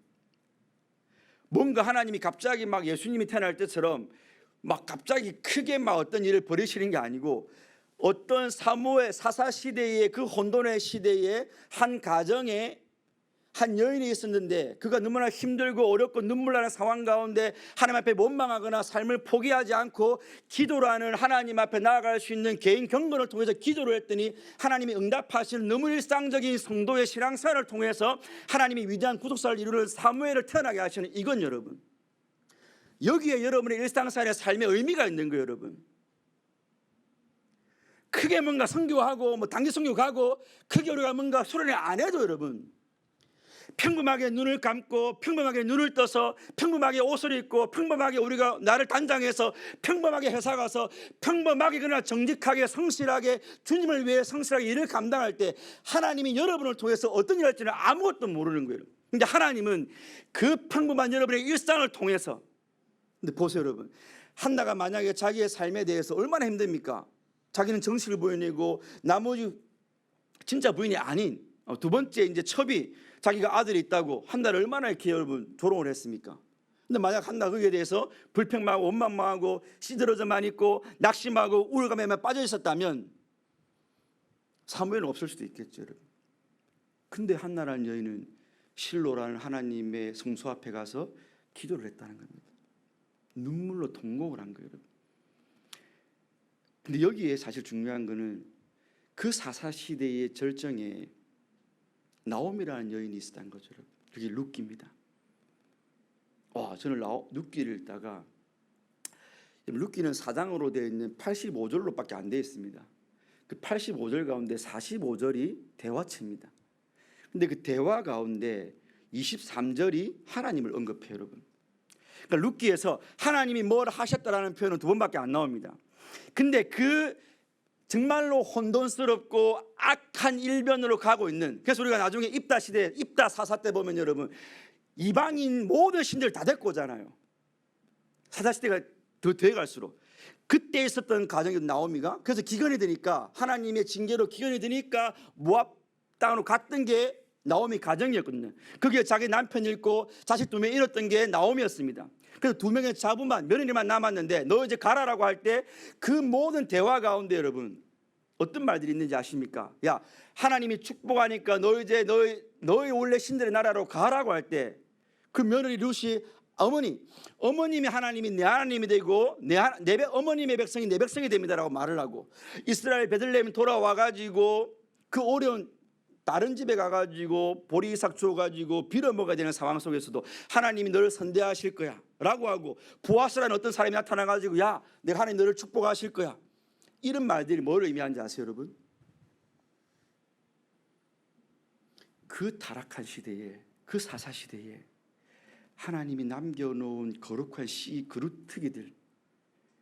뭔가 하나님이 갑자기 막 예수님이 태어날 때처럼 막 갑자기 크게 막 어떤 일을 벌이시는 게 아니고 어떤 사무엘 사사 시대의 그 혼돈의 시대에 한 가정에 한 여인이 있었는데 그가 너무나 힘들고 어렵고 눈물 나는 상황 가운데 하나님 앞에 원망하거나 삶을 포기하지 않고 기도라는 하나님 앞에 나아갈 수 있는 개인 경건을 통해서 기도를 했더니 하나님이 응답하시는 너무 일상적인 성도의 신앙생활을 통해서 하나님이 위대한 구속사를 이루는 사무엘을 태어나게 하시는 이건 여러분 여기에 여러분의 일상생활의 삶에 의미가 있는 거예요, 여러분. 크게 뭔가 선교하고 뭐 단기 선교 가고 크게 우리가 뭔가 수련회 안 해도 여러분 평범하게 눈을 감고 평범하게 눈을 떠서 평범하게 옷을 입고 평범하게 우리가 나를 단장해서 평범하게 회사 가서 평범하게 그러나 정직하게 성실하게 주님을 위해 성실하게 일을 감당할 때 하나님이 여러분을 통해서 어떤 일을 할지는 아무것도 모르는 거예요. 근데 하나님은 그 평범한 여러분의 일상을 통해서 근데 보세요, 여러분. 한나가 만약에 자기의 삶에 대해서 얼마나 힘듭니까? 자기는 정식을 부인이고 나머지 진짜 부인이 아닌 두 번째 이제 첩이 자기가 아들이 있다고 한나를 얼마나 이렇게 여러분 조롱을 했습니까? 근데 만약 한나 거기에 대해서 불평하고 원망하고 시들어져만 있고 낙심하고 우울감에만 빠져 있었다면 사무엘은 없을 수도 있겠죠, 여러분. 근데 한나라는 여인은 실로라는 하나님의 성소 앞에 가서 기도를 했다는 겁니다. 눈물로 통곡을 한 거예요, 여러분. 근데 여기에 사실 중요한 거는 그 사사 시대의 절정에 나오미라는 여인이 있었다는 거죠. 그게 룻기입니다. 저는 룻기를 읽다가 룻기는 4장으로 되어 있는 85절로밖에 안 되어 있습니다. 그 85절 가운데 45절이 대화체입니다. 근데 그 대화 가운데 23절이 하나님을 언급해요, 여러분. 그러니까 룻기에서 하나님이 뭘 하셨다라는 표현은 2번밖에 안 나옵니다. 근데 그 정말로 혼돈스럽고 악한 일변으로 가고 있는 그래서 우리가 나중에 입다 시대 입다 사사 때 보면 여러분 이방인 모든 신들 다 데리고 오잖아요. 사사 시대가 더 돼갈수록 그때 있었던 가정이 나오미가 그래서 기근이 드니까 하나님의 징계로 기근이 드니까 모압 땅으로 갔던 게 나오미 가정이었거든요. 거기에 자기 남편 잃고 자식 2명 잃었던 게 나오미였습니다. 그래서 2명의 자부만 며느리만 남았는데 너 이제 가라라고 할 때 그 모든 대화 가운데 여러분 어떤 말들이 있는지 아십니까? 야 하나님이 축복하니까 너 이제 너희 원래 신들의 나라로 가라고 할 때 그 며느리 룻이 어머님이 하나님이 내 하나님이 되고 어머님의 백성이 내 백성이 됩니다라고 말을 하고, 이스라엘 베들레헴 돌아와 가지고 그 어려운 다른 집에 가가지고 보리 이삭 줘가지고 빌어 먹어야 되는 상황 속에서도 하나님이 너를 선대하실 거야 라고 하고, 보아스라는 어떤 사람이 나타나가지고 야 내가 하나님 너를 축복하실 거야, 이런 말들이 뭘 의미하는지 아세요 여러분? 그 타락한 시대에, 그 사사 시대에 하나님이 남겨놓은 거룩한 씨 그루트기들,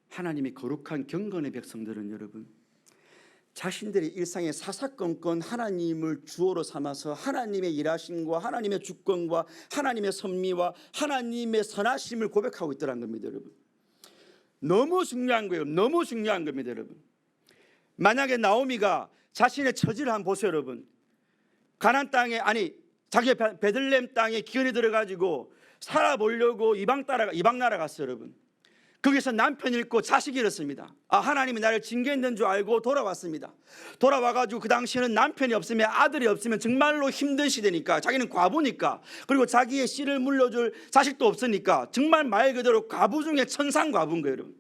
하나님의 거룩한 경건의 백성들은 여러분, 자신들의 일상의 사사건건 하나님을 주어로 삼아서 하나님의 일하심과 하나님의 주권과 하나님의 섭리와 하나님의 선하심을 고백하고 있더라는 겁니다 여러분. 너무 중요한 거예요. 너무 중요한 겁니다 여러분. 만약에 나오미가 자신의 처지를 한번 보세요 여러분. 가나안 땅에, 아니 자기 베들레헴 땅에 기근이 들어가지고 살아보려고 이방 나라 갔어요 여러분. 거기서 남편 잃고 자식 잃었습니다. 하나님이 나를 징계했는 줄 알고 돌아왔습니다. 돌아와가지고 그 당시에는 남편이 없으면, 아들이 없으면 정말로 힘든 시대니까, 자기는 과부니까, 그리고 자기의 씨를 물려줄 자식도 없으니까 정말 말 그대로 과부 중에 천상과부인 거예요 여러분.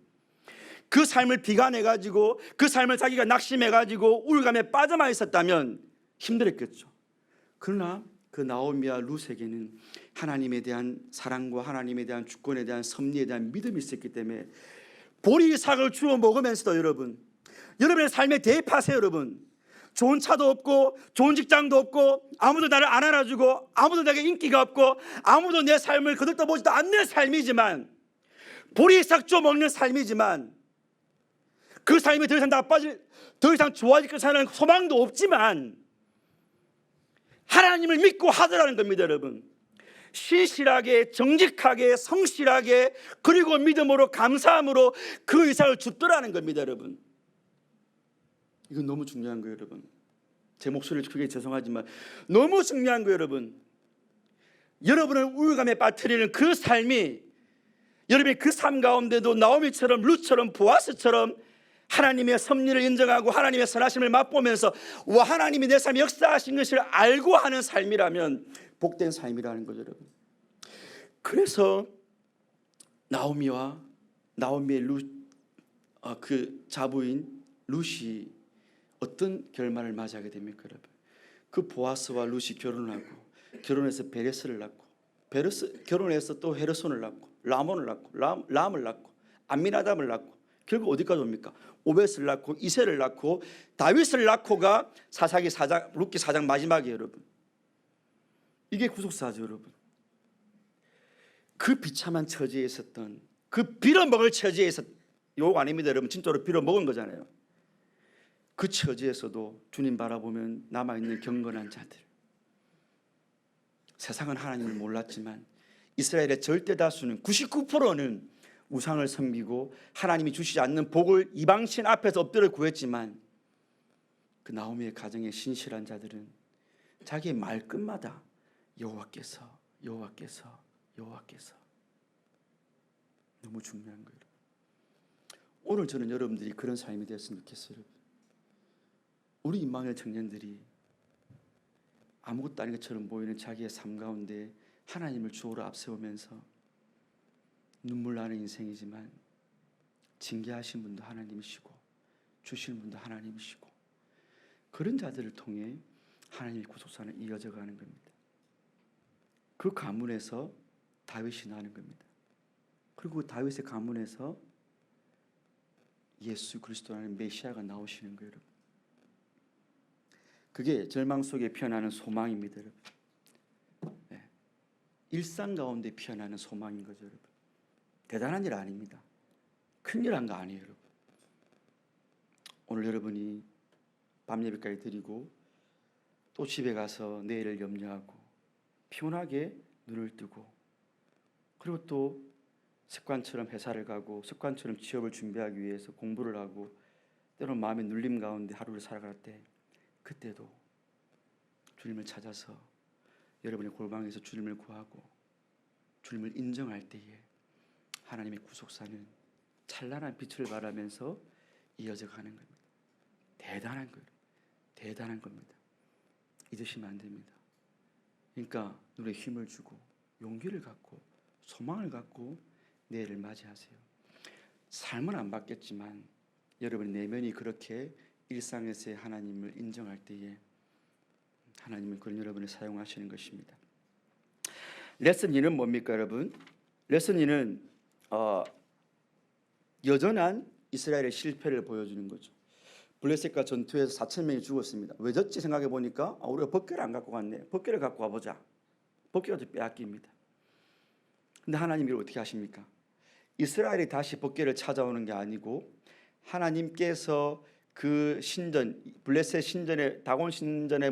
그 삶을 비관해가지고, 그 삶을 자기가 낙심해가지고 우울감에 빠져만 있었다면 힘들었겠죠. 그러나 그 나오미와 룻에게는 하나님에 대한 사랑과 하나님에 대한 주권에 대한 섭리에 대한 믿음이 있었기 때문에 보리 이삭을 주워 먹으면서도 여러분의 삶에 대입하세요 여러분. 좋은 차도 없고 좋은 직장도 없고 아무도 나를 안 알아주고 아무도 내게 인기가 없고 아무도 내 삶을 거들떠보지도 않는 삶이지만, 보리 이삭 주워 먹는 삶이지만, 그 삶이 더 이상 좋아질 것이라는 소망도 없지만 하나님을 믿고 하더라는 겁니다 여러분. 신실하게, 정직하게, 성실하게, 그리고 믿음으로, 감사함으로 그 이삭을 줍더라는 겁니다 여러분. 이건 너무 중요한 거예요 여러분. 제 목소리를 크게 죄송하지만 너무 중요한 거예요 여러분. 여러분을 우울감에 빠뜨리는 그 삶이, 여러분의 그 삶 가운데도 나오미처럼, 룻처럼, 보아스처럼 하나님의 섭리를 인정하고 하나님의 선하심을 맛보면서 와 하나님이 내 삶에 역사하신 것을 알고 하는 삶이라면 복된 삶이라는 거죠 여러분. 그래서 나오미의 그 자부인 룻이 어떤 결말을 맞이하게 됩니까 여러분? 그 보아스와 룻이 결혼을 하고, 결혼해서 베레스를 낳고, 결혼해서 또 헤르손을 낳고, 라몬을 낳고, 람을 낳고, 암미나답을 낳고, 결국 어디까지 옵니까? 오벳을 낳고, 이새를 낳고, 다윗을 낳고가 사사기 4장, 룻기 4장 마지막이에요 여러분. 이게 구속사죠 여러분. 그 비참한 처지에 있었던, 그 빌어먹을 처지에 있었던, 욕 아닙니다 여러분. 진짜로 빌어먹은 거잖아요. 그 처지에서도 주님 바라보면 남아있는 경건한 자들, 세상은 하나님을 몰랐지만 이스라엘의 절대 다수는 99%는 우상을 섬기고 하나님이 주시지 않는 복을 이방신 앞에서 엎드려 구했지만, 그 나오미의 가정의 신실한 자들은 자기의 말끝마다 여호와께서 너무 중요한 거예요. 오늘 저는 여러분들이 그런 삶이 되었으면 좋겠어요. 우리 임마누엘 청년들이 아무것도 아닌 것처럼 보이는 자기의 삶 가운데 하나님을 주어로 앞세우면서 눈물 나는 인생이지만 징계하신 분도 하나님이시고 주시는 분도 하나님이시고, 그런 자들을 통해 하나님의 구속사는 이어져 가는 겁니다. 그 가문에서 다윗이 나는 겁니다. 그리고 다윗의 가문에서 예수 그리스도라는 메시아가 나오시는 거예요 여러분. 그게 절망 속에 피어나는 소망입니다 여러분. 네. 일상 가운데 피어나는 소망인 거죠 여러분. 대단한 일 아닙니다. 큰일 한 거 아니에요 여러분. 오늘 여러분이 밤 예배까지 드리고 또 집에 가서 내일을 염려하고 피곤하게 눈을 뜨고, 그리고 또 습관처럼 회사를 가고 습관처럼 취업을 준비하기 위해서 공부를 하고 때로는 마음의 눌림 가운데 하루를 살아갈 때, 그때도 주님을 찾아서 여러분의 골방에서 주님을 구하고 주님을 인정할 때에 하나님의 구속사는 찬란한 빛을 발하면서 이어져 가는 겁니다. 대단한 거예요. 대단한 겁니다. 잊으시면 안 됩니다. 그러니까 눈에 힘을 주고 용기를 갖고 소망을 갖고 내일을 맞이하세요. 삶은 안 바뀌었지만 여러분 내면이 그렇게 일상에서의 하나님을 인정할 때에 하나님은 그런 여러분을 사용하시는 것입니다. 레슨 2는 뭡니까 여러분? 레슨 2는 여전한 이스라엘의 실패를 보여주는 거죠. 블레셋과 전투에서 4,000명이 죽었습니다. 왜 졌지 생각해 보니까 우리가 법궤를 안 갖고 갔네. 법궤를 갖고 와보자. 법궤가 빼앗깁니다. 근데 하나님이 어떻게 하십니까? 이스라엘이 다시 법궤를 찾아오는 게 아니고 하나님께서 그 신전 블레셋 신전에 다곤 신전에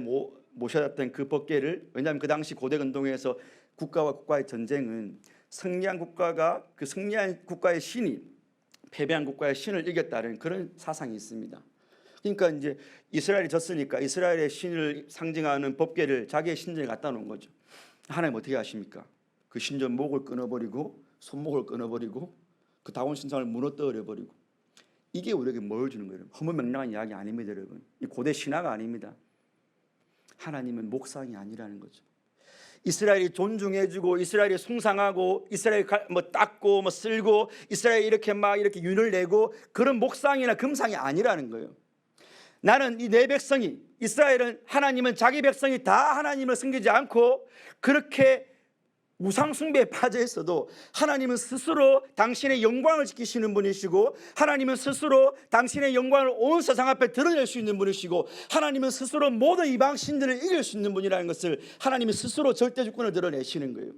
모셔졌던 그 법궤를, 왜냐하면 그 당시 고대 근동에서 국가와 국가의 전쟁은 승리한 국가가 그 승리한 국가의 신이 패배한 국가의 신을 이겼다는 그런 사상이 있습니다. 그러니까 이제 이스라엘이 졌으니까 이스라엘의 신을 상징하는 법궤를 자기의 신전에 갖다 놓은 거죠. 하나님 어떻게 하십니까? 그 신전 목을 끊어버리고 손목을 끊어버리고 그 다곤 신상을 무너뜨려 버리고. 이게 우리에게 뭘 주는 거예요? 허무맹랑한 이야기 아닙니다, 여러분. 이 고대 신화가 아닙니다. 하나님은 목상이 아니라는 거죠. 이스라엘이 존중해주고 이스라엘이 숭상하고 이스라엘이 닦고 쓸고 이스라엘이 이렇게 윤을 내고 그런 목상이나 금상이 아니라는 거예요. 나는 이 내 백성이, 이스라엘은, 하나님은 자기 백성이 다 하나님을 섬기지 않고 그렇게 우상 숭배에 빠져 있어도 하나님은 스스로 당신의 영광을 지키시는 분이시고, 하나님은 스스로 당신의 영광을 온 세상 앞에 드러낼 수 있는 분이시고, 하나님은 스스로 모든 이방 신들을 이길 수 있는 분이라는 것을 하나님이 스스로 절대주권을 드러내시는 거예요.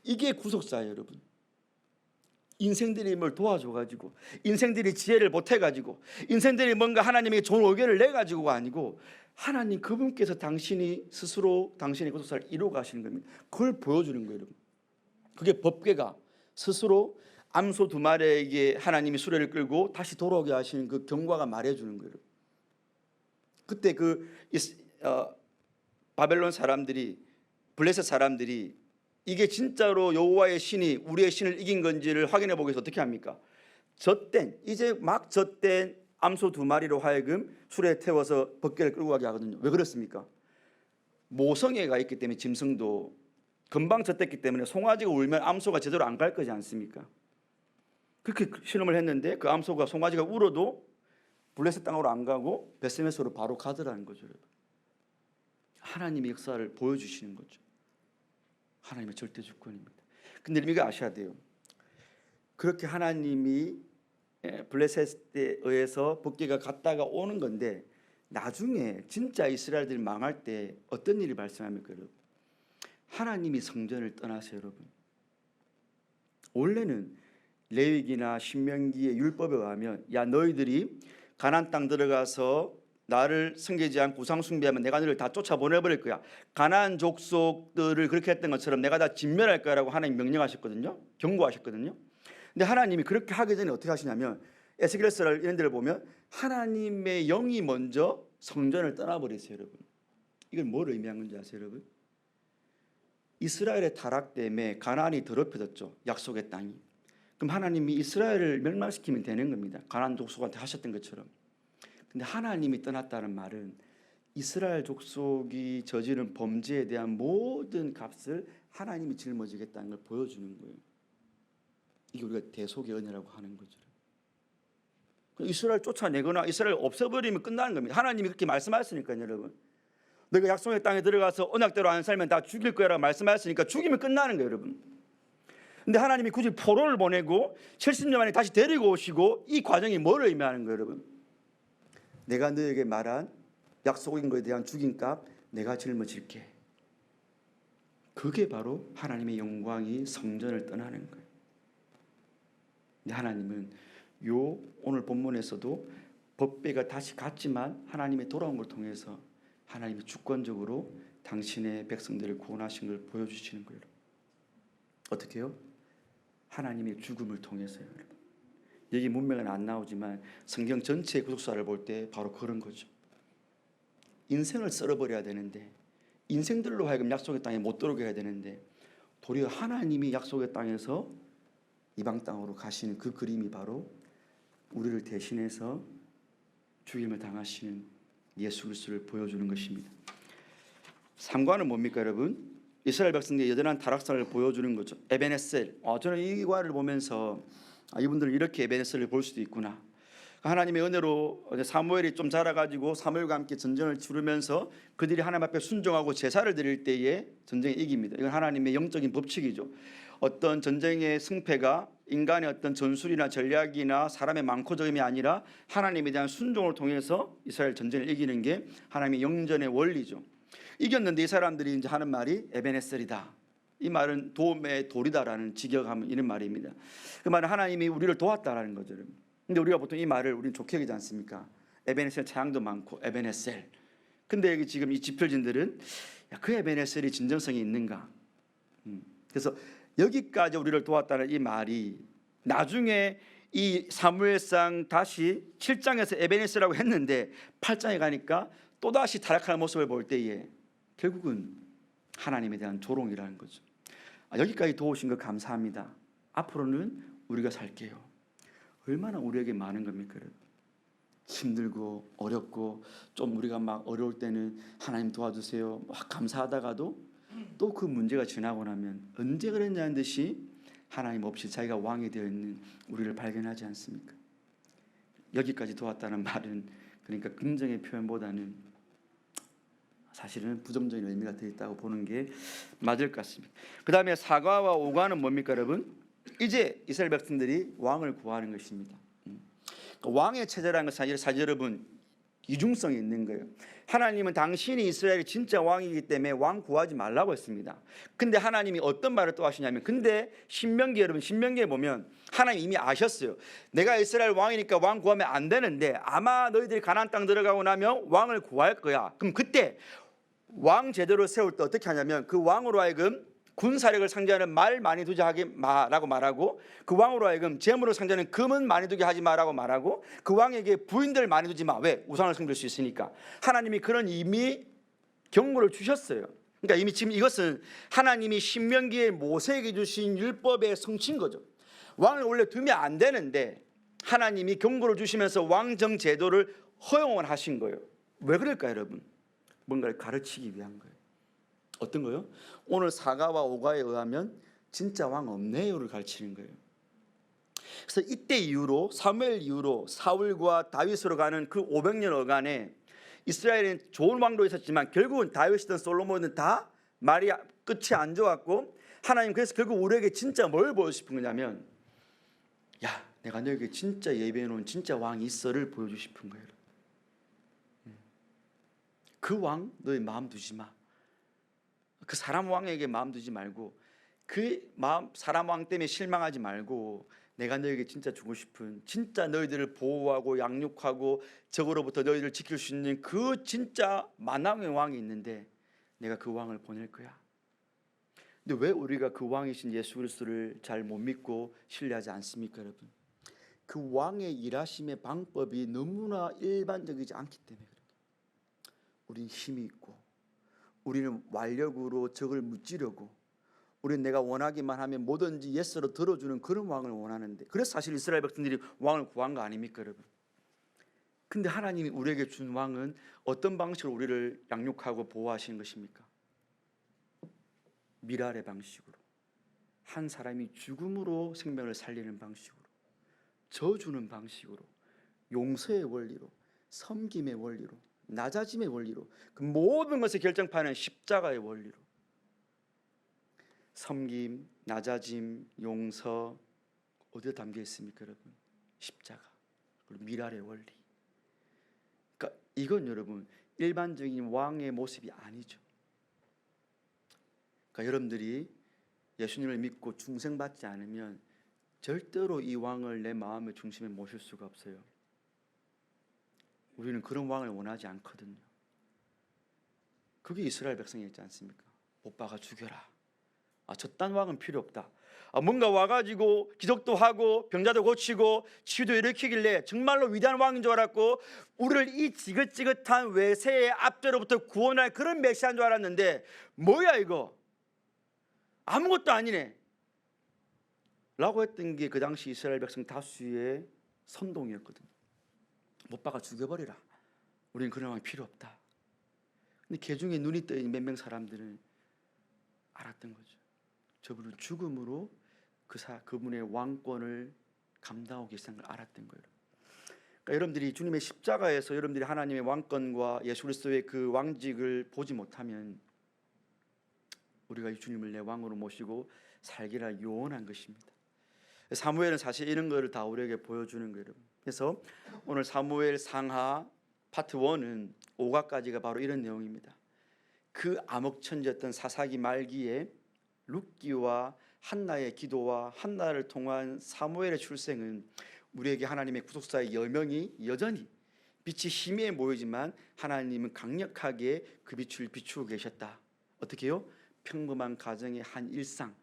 이게 구속사예요, 여러분. 인생들이 뭘 도와줘가지고, 인생들이 지혜를 못해가지고, 인생들이 뭔가 하나님에게 좋은 의견을 내가지고가 아니고, 하나님 그분께서 당신이 스스로 당신의 구속사를 이루어 가시는 겁니다. 그걸 보여주는 거예요, 여러분. 그게 법궤가 스스로 암소 2마리에게 하나님이 수레를 끌고 다시 돌아오게 하시는 그 경과가 말해주는 거예요. 그때 바벨론 사람들이, 블레셋 사람들이 이게 진짜로 여호와의 신이 우리의 신을 이긴 건지를 확인해 보기 위해서 어떻게 합니까? 이제 막 젖된 암소 2마리로 하여금 수레에 태워서 법궤를 끌고 가게 하거든요. 왜 그렇습니까? 모성애가 있기 때문에 짐승도 금방 젖댔기 때문에 송아지가 울면 암소가 제대로 안 갈 거지 않습니까? 그렇게 실험을 했는데 그 암소가 송아지가 울어도 블레셋 땅으로 안 가고 베스메스로 바로 가더라는 거죠. 하나님의 역사를 보여주시는 거죠. 하나님의 절대 주권입니다. 근데 우리가 아셔야 돼요. 그렇게 하나님이 블레셋에 의해서 법궤가 갔다가 오는 건데, 나중에 진짜 이스라엘들이 망할 때 어떤 일이 발생합니까, 여러분? 하나님이 성전을 떠나세요, 여러분. 원래는 레위기나 신명기의 율법에 의하면 너희들이 가나안 땅 들어가서 나를 섬기지 않고 우상 숭배하면 내가 너희를 다 쫓아보내버릴 거야. 가나안 족속들을 그렇게 했던 것처럼 내가 다 진멸할 거라고 하나님 명령하셨거든요. 경고하셨거든요. 근데 하나님이 그렇게 하기 전에 어떻게 하시냐면, 에스겔서 이런 데를 보면 하나님의 영이 먼저 성전을 떠나버리세요, 여러분. 이건 뭘 의미한 건지 아세요, 여러분? 이스라엘의 타락 때문에 가나안이 더럽혀졌죠, 약속의 땅이. 그럼 하나님이 이스라엘을 멸망시키면 되는 겁니다. 가나안 족속한테 하셨던 것처럼. 근데 하나님이 떠났다는 말은 이스라엘 족속이 저지른 범죄에 대한 모든 값을 하나님이 짊어지겠다는 걸 보여주는 거예요. 이게 우리가 대속의 은혜라고 하는 거죠. 이스라엘 쫓아내거나 이스라엘 없애버리면 끝나는 겁니다. 하나님이 그렇게 말씀하셨으니까요, 여러분. 너희가 약속의 땅에 들어가서 언약대로 안 살면 다 죽일 거라고 말씀하셨으니까 죽이면 끝나는 거예요, 여러분. 근데 하나님이 굳이 포로를 보내고 70년 만에 다시 데리고 오시고, 이 과정이 뭘 의미하는 거예요, 여러분? 내가 너에게 말한 약속인 것에 대한 죽임값 내가 짊어질게. 그게 바로 하나님의 영광이 성전을 떠나는 거예요. 근데 하나님은 오늘 본문에서도 법궤가 다시 갔지만 하나님의 돌아온 걸 통해서 하나님이 주권적으로 당신의 백성들을 구원하신 걸 보여주시는 거예요. 어떻게 해요? 하나님의 죽음을 통해서요, 여러분. 여기 문맥은 안 나오지만 성경 전체의 구속사를 볼 때 바로 그런 거죠. 인생을 썰어버려야 되는데, 인생들로 하여금 약속의 땅에 못 들어오게 해야 되는데, 도리어 하나님이 약속의 땅에서 이방 땅으로 가시는 그 그림이 바로 우리를 대신해서 죽임을 당하시는 예수 그리스도를 보여주는 것입니다. 3관은 뭡니까, 여러분? 이스라엘 백성들의 여전한 타락상을 보여주는 거죠. 에베네셀. 저는 이 과를 보면서 이분들은 이렇게 에베네셀을 볼 수도 있구나. 하나님의 은혜로 사무엘이 좀 자라가지고 사무엘과 함께 전쟁을 치르면서 그들이 하나님 앞에 순종하고 제사를 드릴 때에 전쟁에 이깁니다. 이건 하나님의 영적인 법칙이죠. 어떤 전쟁의 승패가 인간의 어떤 전술이나 전략이나 사람의 많고 적음이 아니라 하나님에 대한 순종을 통해서 이스라엘 전쟁을 이기는 게 하나님의 영전의 원리죠. 이겼는데 이 사람들이 이제 하는 말이 에베네셀이다. 이 말은 도움의 돌이다라는 직역하면 이런 말입니다. 그 말은 하나님이 우리를 도왔다라는 거죠. 근데 우리가 보통 이 말을 우리는 좋게 여기지 않습니까? 에베네셀 차양도 많고 에베네셀. 근데 여기 지금 이 지필진들은 그 에베네셀이 진정성이 있는가? 그래서 여기까지 우리를 도왔다는 이 말이 나중에 이 사무엘상 다시 7장에서 에베네셀이라고 했는데 8장에 가니까 또다시 타락하는 모습을 볼 때에 결국은 하나님에 대한 조롱이라는 거죠. 여기까지 도우신 거 감사합니다. 앞으로는 우리가 살게요. 얼마나 우리에게 많은 겁니까? 힘들고 어렵고 좀 우리가 막 어려울 때는 하나님 도와주세요 막 감사하다가도 또 그 문제가 지나고 나면 언제 그랬냐는 듯이 하나님 없이 자기가 왕이 되어 있는 우리를 발견하지 않습니까? 여기까지 도왔다는 말은 그러니까 긍정의 표현보다는 사실은 부정적인 의미가 되어 있다고 보는 게 맞을 것 같습니다. 그 다음에 사과와 오과는 뭡니까 여러분? 이제 이스라엘 백성들이 왕을 구하는 것입니다. 왕의 체제라는 것은 사실 여러분 이중성이 있는 거예요. 하나님은 당신이 이스라엘이 진짜 왕이기 때문에 왕 구하지 말라고 했습니다. 근데 하나님이 어떤 말을 또 하시냐면 근데 신명기 여러분 신명기에 보면 하나님 이미 아셨어요. 내가 이스라엘 왕이니까 왕 구하면 안 되는데 아마 너희들이 가나안 땅 들어가고 나면 왕을 구할 거야. 그럼 그때 왕 제도를 세울 때 어떻게 하냐면 그 왕으로 하여금 군사력을 상징하는 말 많이 두지 하게 마라고 말하고 그 왕으로 하여금 재물을 상징하는 금은 많이 두게 하지 마라고 말하고 그 왕에게 부인들 많이 두지 마. 왜? 우상을 섬길 수 있으니까. 하나님이 그런 이미 경고를 주셨어요. 그러니까 이미 지금 이것은 하나님이 신명기에 모세에게 주신 율법의 성취인 거죠. 왕을 원래 두면 안 되는데 하나님이 경고를 주시면서 왕정 제도를 허용을 하신 거예요. 왜 그럴까요 여러분? 뭔가를 가르치기 위한 거예요. 어떤 거요? 오늘 사과와 오과에 의하면 진짜 왕 없네요를 가르치는 거예요. 그래서 이때 이후로 사무엘 이후로 사울과 다윗으로 가는 그 500년 어간에 이스라엘은 좋은 왕도 있었지만 결국은 다윗이든 솔로몬이든 다 말이 끝이 안 좋았고 하나님 그래서 결국 우리에게 진짜 뭘 보여주고 싶은 거냐면 야 내가 너에게 진짜 예배해 놓은 진짜 왕이 있어를 보여주고 싶은 거예요. 그 왕 너의 마음 두지 마. 그 사람 왕에게 마음 두지 말고 그 마음 사람 왕 때문에 실망하지 말고 내가 너에게 진짜 주고 싶은 진짜 너희들을 보호하고 양육하고 적으로부터 너희들을 지킬 수 있는 그 진짜 만왕의 왕이 있는데 내가 그 왕을 보낼 거야. 근데 왜 우리가 그 왕이신 예수 그리스도를 잘 못 믿고 신뢰하지 않습니까 여러분? 그 왕의 일하심의 방법이 너무나 일반적이지 않기 때문에 그래요. 우린 힘이 있고 우리는 완력으로 적을 무찌르고 우리는 내가 원하기만 하면 뭐든지 예스로 들어주는 그런 왕을 원하는데 그래서 사실 이스라엘 백성들이 왕을 구한 거 아닙니까 여러분? 근데 하나님이 우리에게 준 왕은 어떤 방식으로 우리를 양육하고 보호하시는 것입니까? 미랄의 방식으로 한 사람이 죽음으로 생명을 살리는 방식으로 저주는 방식으로 용서의 원리로 섬김의 원리로 낮아짐의 원리로 그 모든 것을 결정파는 십자가의 원리로 섬김, 낮아짐, 용서 어디에 담겨 있습니까 여러분? 십자가 그리고 미랄의 원리. 그러니까 이건 여러분 일반적인 왕의 모습이 아니죠. 그러니까 여러분들이 예수님을 믿고 중생받지 않으면 절대로 이 왕을 내 마음의 중심에 모실 수가 없어요. 우리는 그런 왕을 원하지 않거든요. 그게 이스라엘 백성이었지 않습니까? 못 박아 죽여라. 저딴 왕은 필요 없다. 뭔가 와가지고 기적도 하고 병자도 고치고 치유도 일으키길래 정말로 위대한 왕인 줄 알았고 우리를 이 지긋지긋한 외세의 압제로부터 구원할 그런 메시아인 줄 알았는데 뭐야 이거? 아무것도 아니네. 라고 했던 게 그 당시 이스라엘 백성 다수의 선동이었거든요. 못 박아 죽여버리라. 우리는 그런 왕이 필요 없다. 근데 개중에 눈이 떠있는 몇 명 사람들은 알았던 거죠. 저분은 죽음으로 그분의 왕권을 감당하고 계시다는 걸 알았던 거예요. 그러니까 여러분들이 주님의 십자가에서 여러분들이 하나님의 왕권과 예수 그리스도의 그 왕직을 보지 못하면 우리가 이 주님을 내 왕으로 모시고 살기라 요원한 것입니다. 사무엘은 사실 이런 거를 다 우리에게 보여주는 거예요. 그래서 오늘 사무엘 상하 파트 1은 5가까지가 바로 이런 내용입니다. 그 암흑천지였던 사사기 말기에 룻기와 한나의 기도와 한나를 통한 사무엘의 출생은 우리에게 하나님의 구속사의 여명이 여전히 빛이 희미해 보이지만 하나님은 강력하게 그 빛을 비추고 계셨다. 어떻게요? 평범한 가정의 한 일상,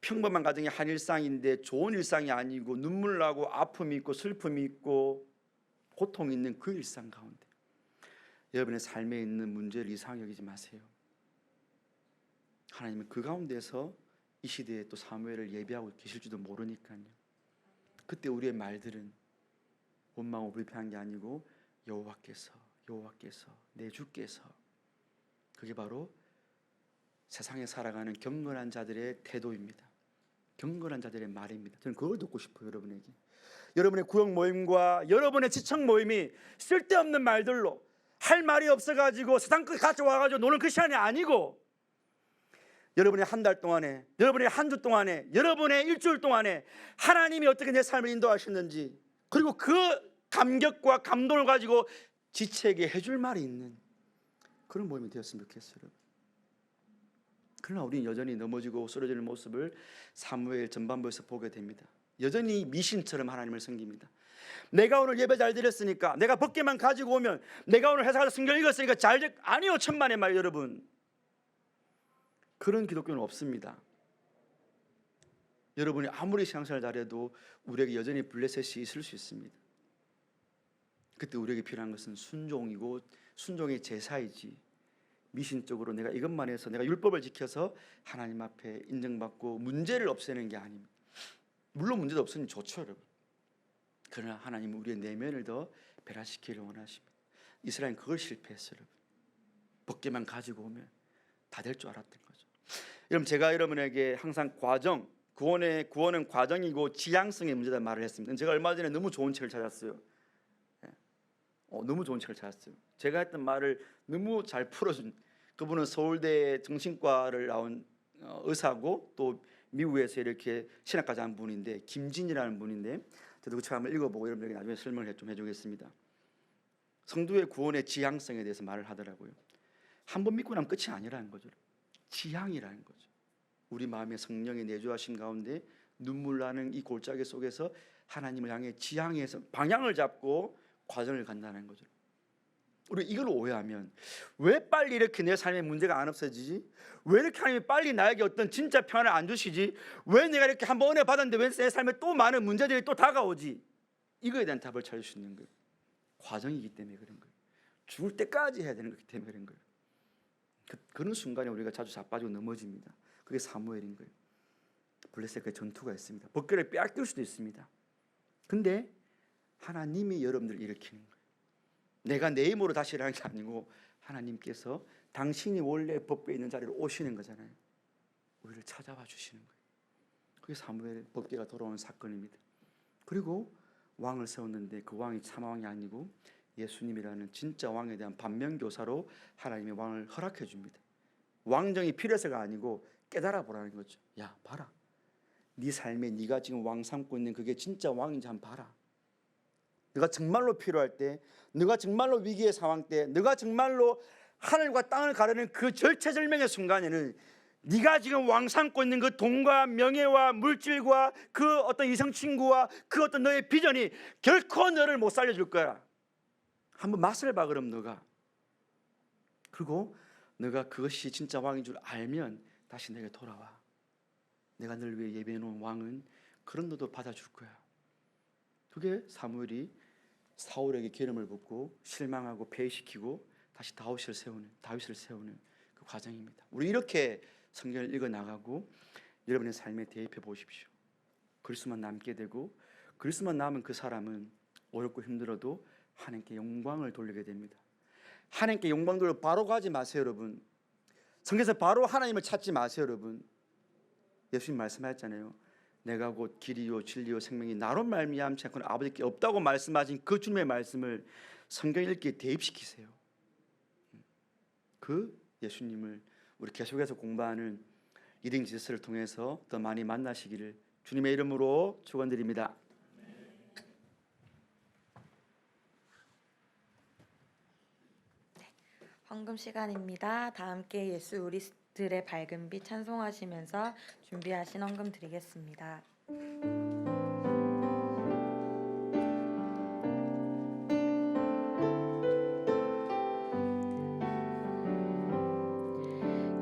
평범한 가정의 한 일상인데 좋은 일상이 아니고 눈물 나고 아픔이 있고 슬픔이 있고 고통이 있는 그 일상 가운데 여러분의 삶에 있는 문제를 이상하게 여기지 마세요. 하나님은 그 가운데서 이 시대에 또 사무엘을 예비하고 계실지도 모르니까요. 그때 우리의 말들은 원망하고 불평한 게 아니고 여호와께서 내 주께서, 그게 바로 세상에 살아가는 경건한 자들의 태도입니다. 경건한 자들의 말입니다. 저는 그걸 듣고 싶어요. 여러분에게. 여러분의 구역 모임과 여러분의 지청 모임이 쓸데없는 말들로 할 말이 없어가지고 세상 끝 같이 와가지고 노는 그 시간이 아니고, 여러분의 한 달 동안에, 여러분의 한 주 동안에, 여러분의 일주일 동안에 하나님이 어떻게 내 삶을 인도하셨는지, 그리고 그 감격과 감동을 가지고 지체에게 해줄 말이 있는 그런 모임이 되었으면 좋겠어요. 그러나 우리는 여전히 넘어지고 쓰러지는 모습을 사무엘 전반부에서 보게 됩니다. 여전히 미신처럼 하나님을 섬깁니다. 내가 오늘 예배 잘 드렸으니까, 내가 법궤만 가지고 오면, 내가 오늘 회사 가서 성경 읽었으니까 아니요, 천만의 말. 여러분, 그런 기독교는 없습니다. 여러분이 아무리 신앙생활 잘해도 우리에게 여전히 블레셋이 있을 수 있습니다. 그때 우리에게 필요한 것은 순종이고 순종의 제사이지, 미신적으로 내가 이것만 해서, 내가 율법을 지켜서 하나님 앞에 인정받고 문제를 없애는 게 아닙니다. 물론 문제도 없으면 좋죠, 여러분. 그러나 하나님은 우리의 내면을 더 변화시키기를 원하십니다. 이스라엘은 그걸 실패했어요, 여러분. 법궤만 가지고 오면 다 될 줄 알았던 거죠. 여러분, 제가 여러분에게 항상 구원은 과정이고 지향성의 문제다 말을 했습니다. 제가 얼마 전에 너무 좋은 책을 찾았어요. 너무 좋은 책을 찾았어요. 제가 했던 말을 너무 잘 풀어준, 그분은 서울대 정신과를 나온 의사고 또 미국에서 이렇게 신학까지 한 분인데, 김진이라는 분인데, 저도 그 책 한번 읽어보고 여러분에게 나중에 설명을 좀 해주겠습니다. 성도의 구원의 지향성에 대해서 말을 하더라고요. 한 번 믿고 나면 끝이 아니라는 거죠. 지향이라는 거죠. 우리 마음에 성령의 내주하신 가운데 눈물 나는 이 골짜기 속에서 하나님을 향해 지향해서 방향을 잡고 과정을 간다는 거죠. 우리 이걸 오해하면 왜 빨리 이렇게 내 삶에 문제가 안 없어지지? 왜 이렇게 하나님이 빨리 나에게 어떤 진짜 평안을 안 주시지? 왜 내가 이렇게 한번 은혜 받았는데 왜 내 삶에 또 많은 문제들이 또 다가오지? 이거에 대한 답을 찾을 수 있는 거예요. 과정이기 때문에 그런 거예요. 죽을 때까지 해야 되는 거기 때문에 그런 거예요. 그런 순간에 우리가 자주 자빠지고 넘어집니다. 그게 사무엘인 거예요. 블레셋과의 전투가 있습니다. 법궤를 빼앗길 수도 있습니다. 근데 하나님이 여러분들을 일으키는 거예요. 내가 내 힘으로 다시 일하는 게 아니고 하나님께서 당신이 원래 법궤에 있는 자리로 오시는 거잖아요. 우리를 찾아와 주시는 거예요. 그게 사무엘 법궤가 돌아오는 사건입니다. 그리고 왕을 세웠는데 그 왕이 참 왕이 아니고 예수님이라는 진짜 왕에 대한 반면교사로 하나님의 왕을 허락해 줍니다. 왕정이 필요해서가 아니고 깨달아 보라는 거죠. 야, 봐라. 네 삶에 네가 지금 왕 삼고 있는 그게 진짜 왕인지 한번 봐라. 네가 정말로 필요할 때, 네가 정말로 위기의 상황 때, 네가 정말로 하늘과 땅을 가르는 그 절체절명의 순간에는 네가 지금 왕 삼고 있는 그 돈과 명예와 물질과 그 어떤 이성 친구와 그 어떤 너의 비전이 결코 너를 못 살려줄 거야. 한번 맛을 봐. 그럼 너가, 그리고 너가 그것이 진짜 왕인 줄 알면 다시 내게 돌아와. 내가 널 위해 예배해 놓은 왕은 그런 너도 받아줄 거야. 그게 사무엘이 사울에게 기름을 붓고 실망하고 폐위시키고 다시 다윗을 세우는 그 과정입니다. 우리 이렇게 성경을 읽어 나가고 여러분의 삶에 대입해 보십시오. 그리스도만 남게 되고, 그리스도만 남은 그 사람은 어렵고 힘들어도 하나님께 영광을 돌리게 됩니다. 하나님께 영광 돌려 바로 가지 마세요, 여러분. 성경에서 바로 하나님을 찾지 마세요, 여러분. 예수님 말씀하셨잖아요. 내가 곧 길이요 진리요 생명이 나로 말미암지 않고는 아버지께 없다고 말씀하신 그 주님의 말씀을 성경 읽기에 대입시키세요. 그 예수님을 우리 계속해서 공부하는 리딩 지스를 통해서 더 많이 만나시기를 주님의 이름으로 축원드립니다. 헌금 시간입니다. 다 함께 예수 우리들의 밝은 빛 찬송하시면서 준비하신 헌금 드리겠습니다.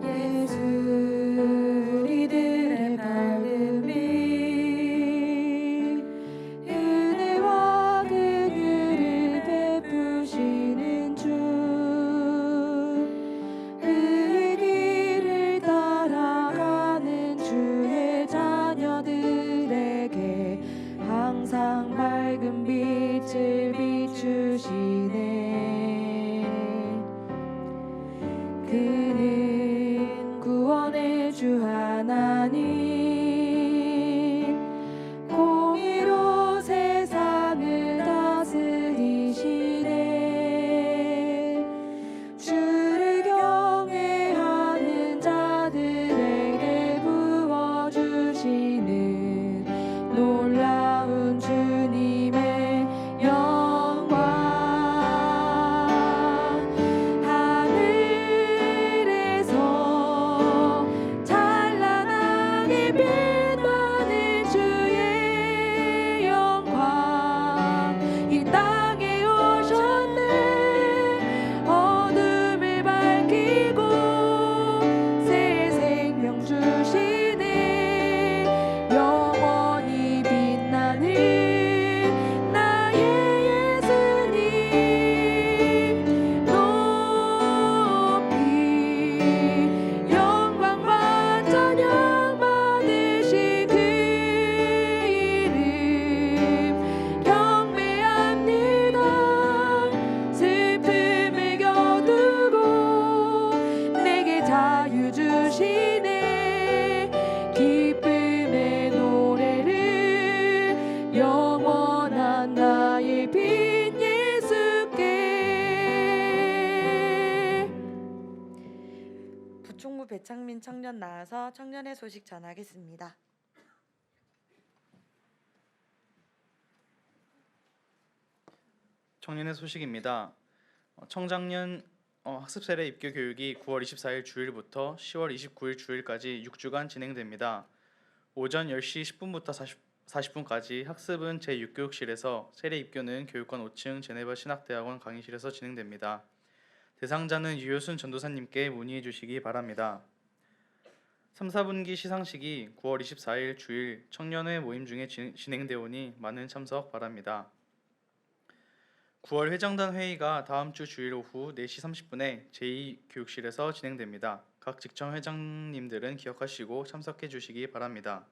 예수 우리들의 밝은 빛 은혜와 긍휼을 베푸시는 주 그 길을 따라가는 주의 자녀들에게 항상 밝은 빛을 비추시네. 그는 구원의 주 하나님 공의로 세상을 다스리시네. 주를 경외하는 자들에게 부어주시는 놀라운 주님의 영광. 하늘에서 찬란하게 빛나는 주의 영광 이 땅에 오셨네. 어둠을 밝히고 새 생명 주시네. 영원히 빛나는 나의 예수님 높이 영광과 찬양 받으신 그 이름 경배합니다. 슬픔을 겨두고 내게 자유 주시네. 기쁨의 노래를 영원한 나의 빛 예수께. 부총무 배창민 청년 나와서 청년의 소식 전하겠습니다. 청년의 소식입니다. 청장년 학습 세례 입교 교육이 9월 24일 주일부터 10월 29일 주일까지 6주간 진행됩니다. 오전 10시 10분부터 40분까지 학습은 제6교육실에서, 세례 입교는 교육관 5층 제네바 신학대학원 강의실에서 진행됩니다. 대상자는 유효순 전도사님께 문의해 주시기 바랍니다. 3, 4분기 시상식이 9월 24일 주일 청년회 모임 중에 진행되오니 많은 참석 바랍니다. 9월 회장단 회의가 다음 주 주일 오후 4시 30분에 제2교육실에서 진행됩니다. 각 직청 회장님들은 기억하시고 참석해 주시기 바랍니다.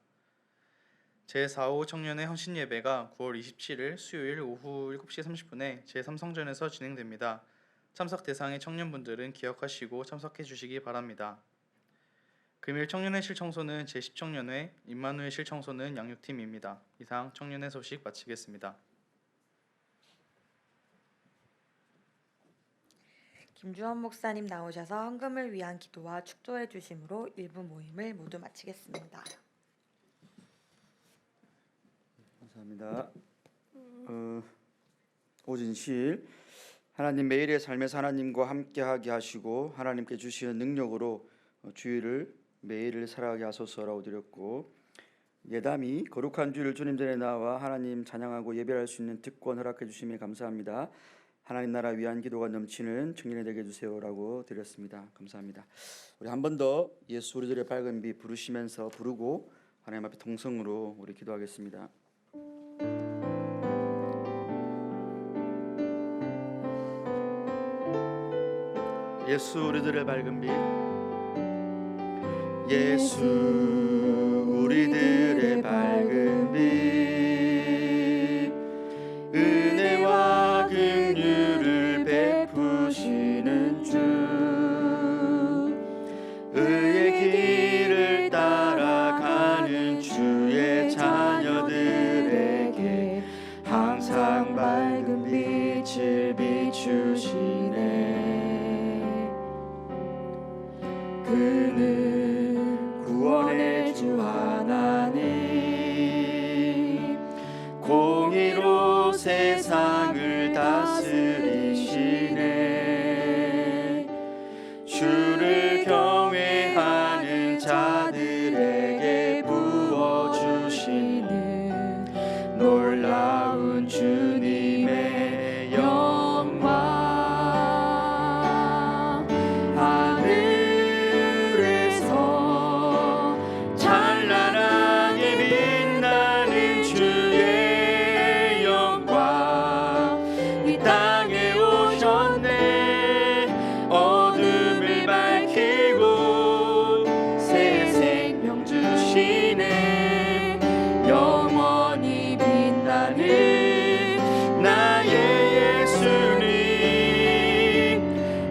제4호 청년회 헌신 예배가 9월 27일 수요일 오후 7시 30분에 제3성전에서 진행됩니다. 참석 대상의 청년분들은 기억하시고 참석해 주시기 바랍니다. 금일 청년회 실청소는 제10청년회, 임만후회 실청소는 양육팀입니다. 이상 청년회 소식 마치겠습니다. 김주원 목사님 나오셔서 헌금을 위한 기도와 축도해 주심으로 일부 모임을 모두 마치겠습니다. 감사합니다. 오진실 하나님 매일의 삶에서 하나님과 함께하게 하시고 하나님께 주시는 능력으로 주일을 매일을 살아가게 하소서라고 드렸고, 예담이 거룩한 주일 주님 전에 나와 하나님 찬양하고 예배할 수 있는 특권 허락해 주심에 감사합니다. 하나님 나라 위한 기도가 넘치는 청년이 되게 해주세요라고 드렸습니다. 감사합니다. 우리 한 번 더 예수 우리들의 밝은 빛 부르시면서 부르고 하나님 앞에 동성으로 우리 기도하겠습니다. 예수 우리들의 밝은 빛, 예수 우리들의 밝은 빛, 은혜와 긍휼을 베푸시는 주 주 하나님 공의로 세상을 다스리시네. 주를 경외하는 자들에게 부어주시는 놀라운 주님의 영광. 하늘에서 찬란하게 빛나는 주의 영광. 이 땅에 오셨네. 어둠을 밝히고 새 생명 주시네. 영원히 빛나는 나의 예수님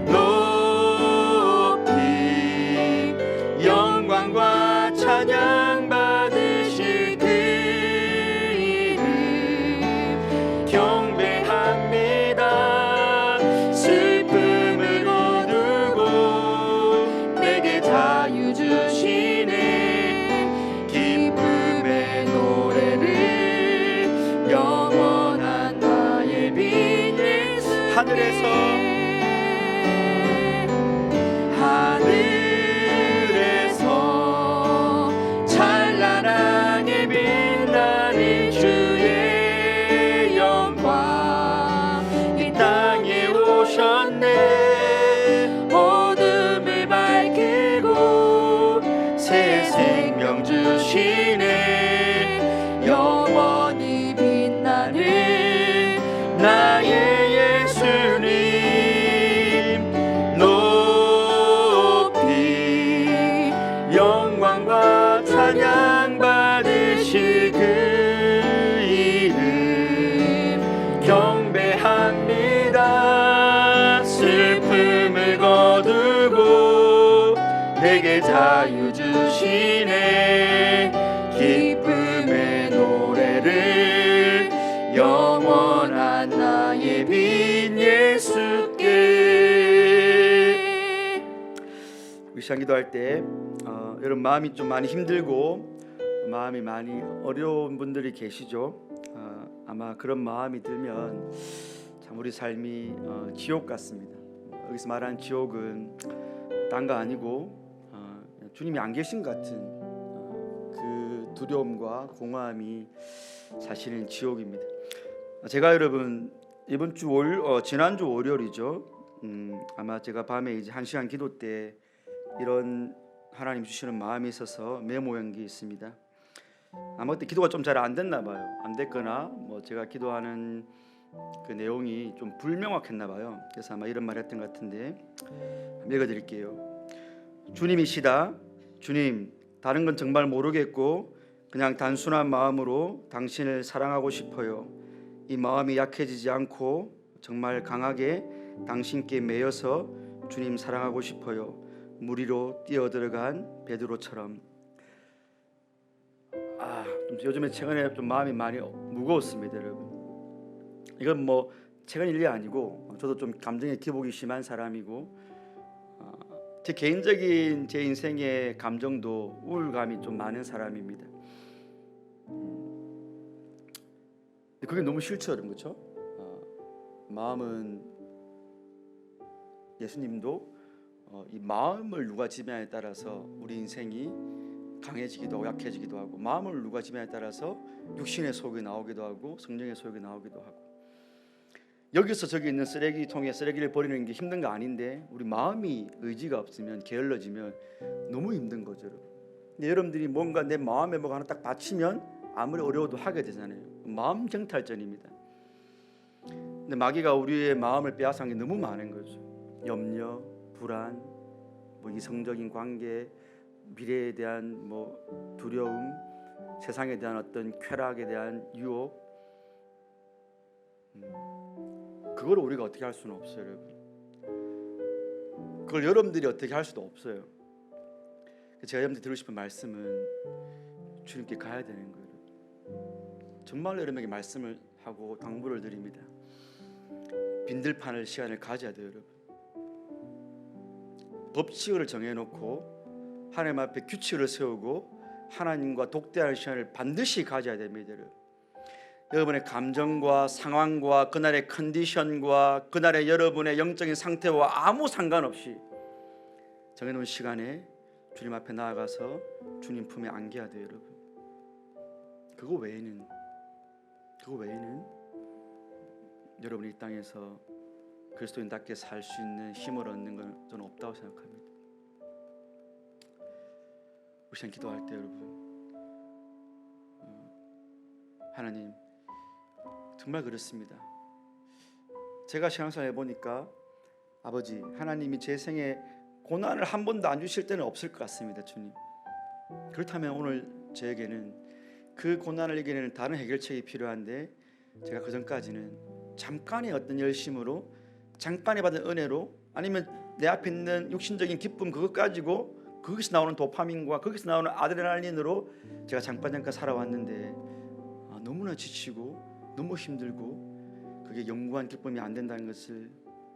높이 영광과 찬양 받으실 그 이름 경배합니다. 슬픔을 거두고 내게 자유 주시네. 기쁨의 노래를 영원한 나의 빛 예수. 하늘에서 찬란하게 빛나는 주의 영광. 이 땅에 오셨네. 어둠을 밝히고 새 생명 주시네. 영원히 빛나는 나의 예수님 높이 영광과 찬양 받으실 그 이름 경배합니다. 슬픔을 거두고 내게 자유 주시네. 기쁨의 노래를 영원한 나의 빛 예수께. 우리 시간 기도할 때 여러분 마음이 좀 많이 힘들고 마음이 많이 어려운 분들이 계시죠. 아마 그런 마음이 들면 참 우리 삶이 지옥 같습니다. 여기서 말하는 지옥은 딴 거 아니고 주님이 안 계신 것 같은 그 두려움과 공허함이 사실은 지옥입니다. 제가 여러분 이번 주 지난주 월요일이죠. 아마 제가 밤에 이제 1시간 기도 때 이런 하나님 주시는 마음이 있어서 메모한 게 있습니다. 아마 그때 기도가 좀 잘 안 됐나 봐요. 안 됐거나 뭐 제가 기도하는 그 내용이 좀 불명확했나 봐요. 그래서 아마 이런 말 했던 것 같은데 읽어드릴게요. 주님이시다. 주님, 다른 건 정말 모르겠고 그냥 단순한 마음으로 당신을 사랑하고 싶어요. 이 마음이 약해지지 않고 정말 강하게 당신께 매여서 주님 사랑하고 싶어요. 물 위로 뛰어들어간 베드로처럼. 요즘에 최근에 좀 마음이 많이 무거웠습니다, 여러분. 이건 뭐 최근 일이 아니고 저도 좀 감정의 기복이 심한 사람이고 제 개인적인 제 인생의 감정도 우울감이 좀 많은 사람입니다. 그게 너무 싫죠, 여러분, 그렇죠? 마음은 예수님도 이 마음을 누가 지배하냐에 따라서 우리 인생이 강해지기도 하고 약해지기도 하고, 마음을 누가 지배하냐에 따라서 육신의 소욕이 나오기도 하고 성령의 소욕이 나오기도 하고, 여기서 저기 있는 쓰레기통에 쓰레기를 버리는 게 힘든 거 아닌데 우리 마음이 의지가 없으면 게을러지면 너무 힘든 거죠, 여러분. 근데 여러분들이 뭔가 내 마음에 뭐가 하나 딱 받치면 아무리 어려워도 하게 되잖아요. 마음 경탈전입니다. 근데 마귀가 우리의 마음을 빼앗은 게 너무 많은 거죠. 염려, 불안, 뭐 이성적인 관계, 미래에 대한 뭐 두려움, 세상에 대한 어떤 쾌락에 대한 유혹, 그걸 우리가 어떻게 할 수는 없어요, 여러분. 그걸 여러분들이 어떻게 할 수도 없어요. 제가 여러분들 드리고 싶은 말씀은 주님께 가야 되는 거예요. 정말 여러분에게 말씀을 하고 당부를 드립니다. 빈들판을 시간을 가져야 돼요, 여러분. 법칙을 정해놓고 하나님 앞에 규칙을 세우고 하나님과 독대하는 시간을 반드시 가져야 됩니다. 여러분의 감정과 상황과 그날의 컨디션과 그날의 여러분의 영적인 상태와 아무 상관없이 정해놓은 시간에 주님 앞에 나아가서 주님 품에 안겨야 돼요, 여러분. 그거 외에는 여러분이 이 땅에서 그리스도인답게 살 수 있는 힘을 얻는 건 저는 없다고 생각합니다. 우리 시간 기도할 때 여러분, 하나님, 정말 그렇습니다. 제가 신앙생활 해보니까 아버지 하나님이 제 생에 고난을 한 번도 안 주실 때는 없을 것 같습니다. 주님, 그렇다면 오늘 저에게는 그 고난을 이겨내는 다른 해결책이 필요한데, 제가 그 전까지는 잠깐의 어떤 열심으로, 잠깐에 받은 은혜로, 아니면 내 앞에 있는 육신적인 기쁨 그것 가지고, 거기서 나오는 도파민과 거기서 나오는 아드레날린으로 제가 잠깐 살아왔는데 너무나 지치고 너무 힘들고 그게 영구한 기쁨이 안 된다는 것을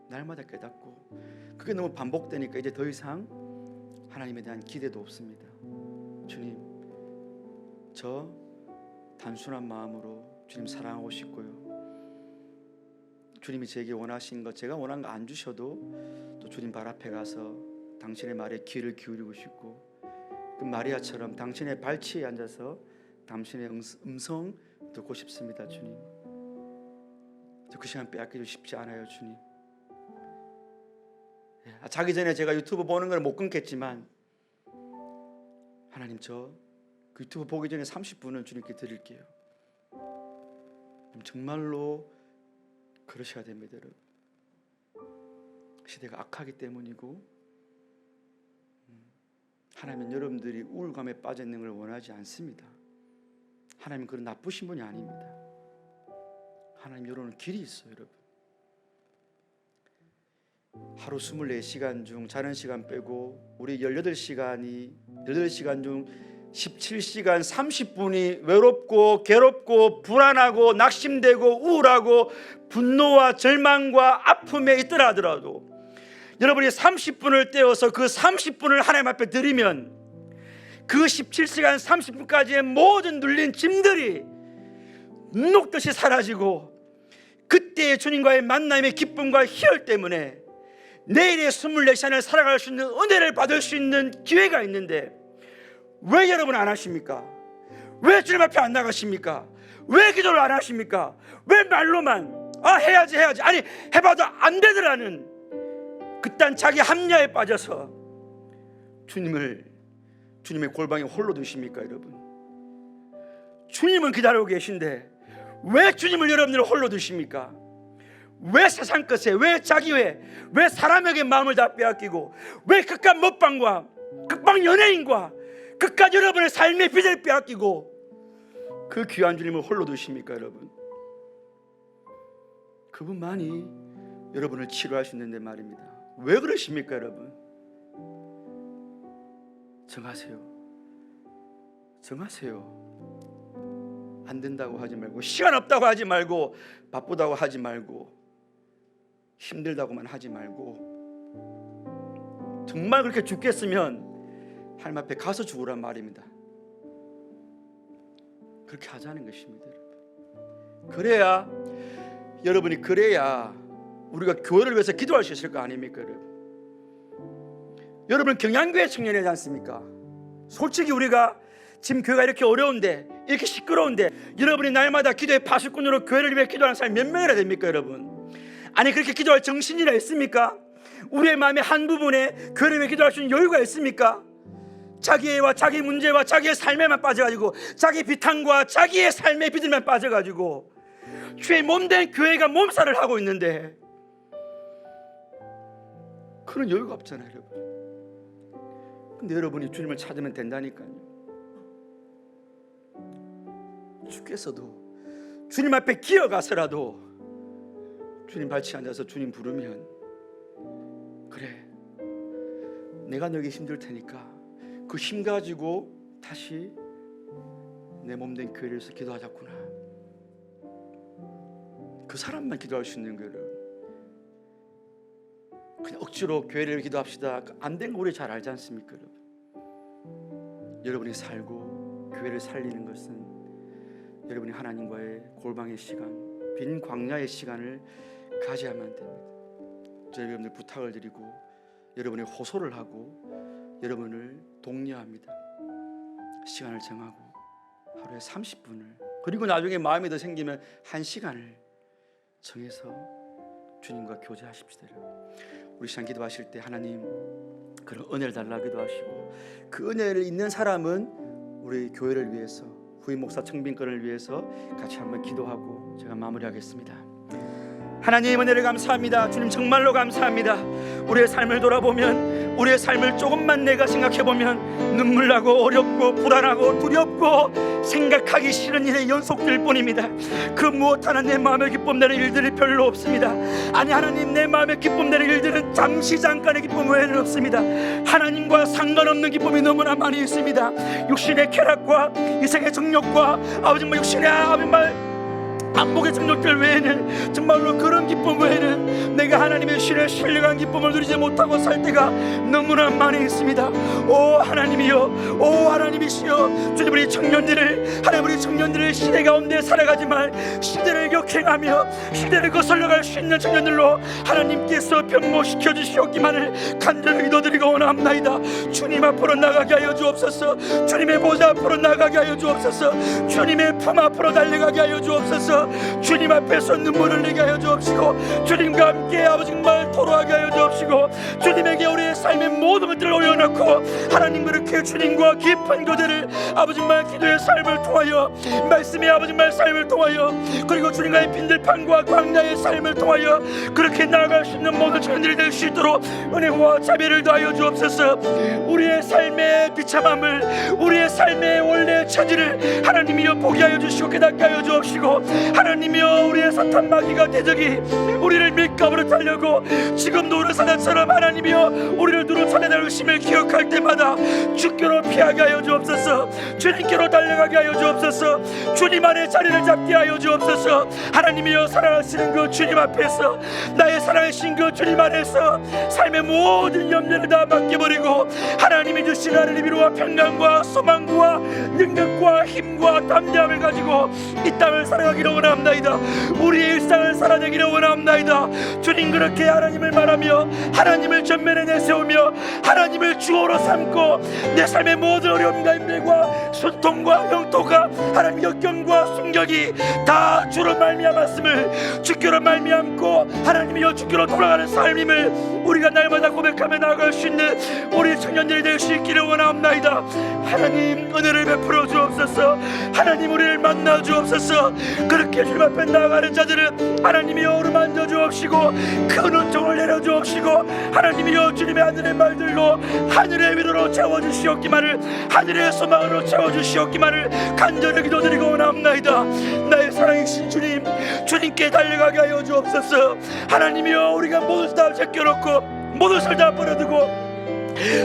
날마다 깨닫고, 그게 너무 반복되니까 이제 더 이상 하나님에 대한 기대도 없습니다. 주님, 저 단순한 마음으로 주님 사랑하고 싶고요. 주님이 제게 원하신 것, 제가 원한 거 안 주셔도 또 주님 발 앞에 가서 당신의 말에 귀를 기울이고 싶고, 그 마리아처럼 당신의 발치에 앉아서 당신의 음성 듣고 싶습니다. 주님, 저 그 시간 빼앗기고 싶지 않아요. 주님, 자기 전에 제가 유튜브 보는 걸 못 끊겠지만 하나님, 저 그 유튜브 보기 전에 30분은 주님께 드릴게요. 정말로 그러셔야 됩니다. 여러분, 시대가 악하기 때문이고, 하나님은 여러분들이 우울감에 빠져 있는 걸 원하지 않습니다. 하나님은 그런 나쁘신 분이 아닙니다. 하나님 여러분 길이 있어요. 여러분, 하루 24시간 중 자는 시간 빼고 우리 18시간 중 17시간 30분이 외롭고 괴롭고 불안하고 낙심되고 우울하고 분노와 절망과 아픔에 있더라 하더라도, 여러분이 30분을 떼어서 그 30분을 하나님 앞에 드리면 그 17시간 30분까지의 모든 눌린 짐들이 눈 녹듯이 사라지고, 그때의 주님과의 만남의 기쁨과 희열 때문에 내일의 24시간을 살아갈 수 있는 은혜를 받을 수 있는 기회가 있는데, 왜 여러분 안 하십니까? 왜 주님 앞에 안 나가십니까? 왜 기도를 안 하십니까? 왜 말로만 해야지 아니 해봐도 안 되더라는 그딴 자기 합리화에 빠져서 주님의 골방에 홀로 두십니까? 여러분, 주님은 기다리고 계신데 왜 주님을 여러분들 홀로 두십니까? 왜 세상 것에, 왜 자기회, 왜 사람에게 마음을 다 빼앗기고, 왜 그깟 먹방과 극방 연예인과 그깟 여러분의 삶의 빚을 빼앗기고 그 귀한 주님을 홀로 두십니까? 여러분, 그분만이 여러분을 치료할 수 있는데 말입니다. 왜 그러십니까? 여러분, 정하세요. 안 된다고 하지 말고, 시간 없다고 하지 말고, 바쁘다고 하지 말고, 힘들다고만 하지 말고, 정말 그렇게 죽겠으면 하나님 앞에 가서 죽으란 말입니다. 그렇게 하자는 것입니다. 그래야 우리가 교회를 위해서 기도할 수 있을 거 아닙니까? 여러분 경양교회 청년이지 않습니까? 솔직히 우리가 지금 교회가 이렇게 어려운데, 이렇게 시끄러운데, 여러분이 날마다 기도의 파수꾼으로 교회를 위해 기도하는 사람이 몇 명이나 됩니까? 여러분, 아니 그렇게 기도할 정신이나 있습니까? 우리의 마음의 한 부분에 교회를 위해 기도할 수 있는 여유가 있습니까? 자기애와 자기 문제와 자기의 삶에만 빠져가지고, 자기 비탄과 자기의 삶의 비들만 빠져가지고 주의 몸된 교회가 몸살을 하고 있는데 그런 여유가 없잖아요. 여러분, 근데 여러분이 주님을 찾으면 된다니까요. 죽겠어도 주님 앞에 기어가서라도 주님 발치에 앉아서 주님 부르면, 그래 내가 너에게 힘들 테니까 그 힘 가지고 다시 내 몸된 교회를 위해서 기도하자꾸나. 그 사람만 기도할 수 있는 거예요. 그냥 억지로 교회를 기도합시다, 안 된 거 우리 잘 알지 않습니까? 여러분이 살고 교회를 살리는 것은 여러분이 하나님과의 골방의 시간, 빈 광야의 시간을 가져야만 됩니다. 저 여러분들 부탁을 드리고 여러분의 호소를 하고 여러분을 독려합니다. 시간을 정하고 하루에 30분을, 그리고 나중에 마음이 더 생기면 1시간을 정해서 주님과 교제하십시다. 우리 시간 기도하실 때 하나님 그런 은혜를 달라고 기도하시고, 그 은혜를 있는 사람은 우리 교회를 위해서, 후임 목사 청빈권을 위해서 같이 한번 기도하고 제가 마무리하겠습니다. 하나님 은혜를 감사합니다. 주님 정말로 감사합니다. 우리의 삶을 돌아보면, 우리의 삶을 조금만 내가 생각해보면 눈물 나고 어렵고 불안하고 두렵고 생각하기 싫은 일의 연속될 뿐입니다. 그 무엇 하나 내 마음에 기쁨 되는 일들이 별로 없습니다. 아니 하나님, 내 마음에 기쁨 되는 일들은 잠시 잠깐의 기쁨 외에는 없습니다. 하나님과 상관없는 기쁨이 너무나 많이 있습니다. 육신의 쾌락과 이생의 정욕과 아버지 육신의 안목의 정욕들 외에는, 정말로 그런 기쁨 외에는 내가 하나님의 신의 신령한 기쁨을 누리지 못하고 살 때가 너무나 많이 있습니다. 오 하나님이여, 오 하나님이시여, 주님 우리 청년들을, 하나님 우리 청년들을 시대 가운데 살아가지만 시대를 역행하며 시대를 거슬러갈 수 있는 청년들로 하나님께서 변모시켜 주시옵기만을 간절히 기도드리고 원합나이다. 주님 앞으로 나가게 하여 주옵소서. 주님의 보좌 앞으로 나가게 하여 주옵소서. 주님의 품 앞으로 달려가게 하여 주옵소서. 주님 앞에서 눈물을 흘리게 하여 주옵시고, 주님과 함께 아버지 정말 토로하게 하여 주옵시고, 주님에게 우리의 삶의 모든 것들을 올려놓고 하나님 그렇게 주님과 깊은 교제를 아버지 정말 기도의 삶을 통하여, 말씀의 아버지 정말 삶을 통하여, 그리고 주님과의 빈들판과 광야의 삶을 통하여 그렇게 나아갈 수 있는 모든 청년들이 될 수 있도록 은혜와 자비를 더하여 주옵소서. 우리의 삶의 비참함을, 우리의 삶의 원래 처지를 하나님이여 보게 하여 주시고 깨닫게 하여 주옵시고, 하나님이여 우리의 사탄 마귀가 대적이 우리를 밀가부로 타려고 지금도 우리 사자처럼 하나님이여 우리를 두루 찾아낼 의심을 기억할 때마다 주께로 피하게 하여 주옵소서. 주님께로 달려가게 하여 주옵소서. 주님 안에 자리를 잡게 하여 주옵소서. 하나님이여 사랑하시는 그 주님 앞에서, 나의 사랑하신 그 주님 안에서 삶의 모든 염려를 다 맡겨버리고 하나님이 주신 하늘의 위로와 평강과 소망과 능력과 힘과 담대함을 가지고 이 땅을 살아가기로 원합나이다. 우리의 일상을 살아내기로 원합나이다. 주님 그렇게 하나님을 말하며 하나님을 전면에 내세우며 하나님을 주어로 삼고 내 삶의 모든 어려움과 힘들과 소통과 형통과 하나님의 역경과 순격이 다 주로 말미암았음을, 주께로 말미암고 하나님이여 주께로 돌아가는 삶임을 우리가 날마다 고백하며 나아갈 수 있는 우리 청년들이 될 수 있기를 원합나이다. 하나님 은혜를 베풀어 주옵소서. 하나님 우리를 만나 주옵소서. 그렇게 주님 앞에 나아가는 자들은 하나님이여 어루만져 주옵시고 큰 은총을 내려 주옵시고, 하나님이여 주님의 하늘의 말들로 하늘의 위로로 채워주시옵기만을, 하늘의 소망으로 채워주시옵기만을 간절히 기도드리고 원합나이다. 나의 사랑이신 주님, 주님께 달려가게 하여 주옵소서. 하나님이여 우리가 모든 것을 다 제껴놓고 모든 것을 다 버려두고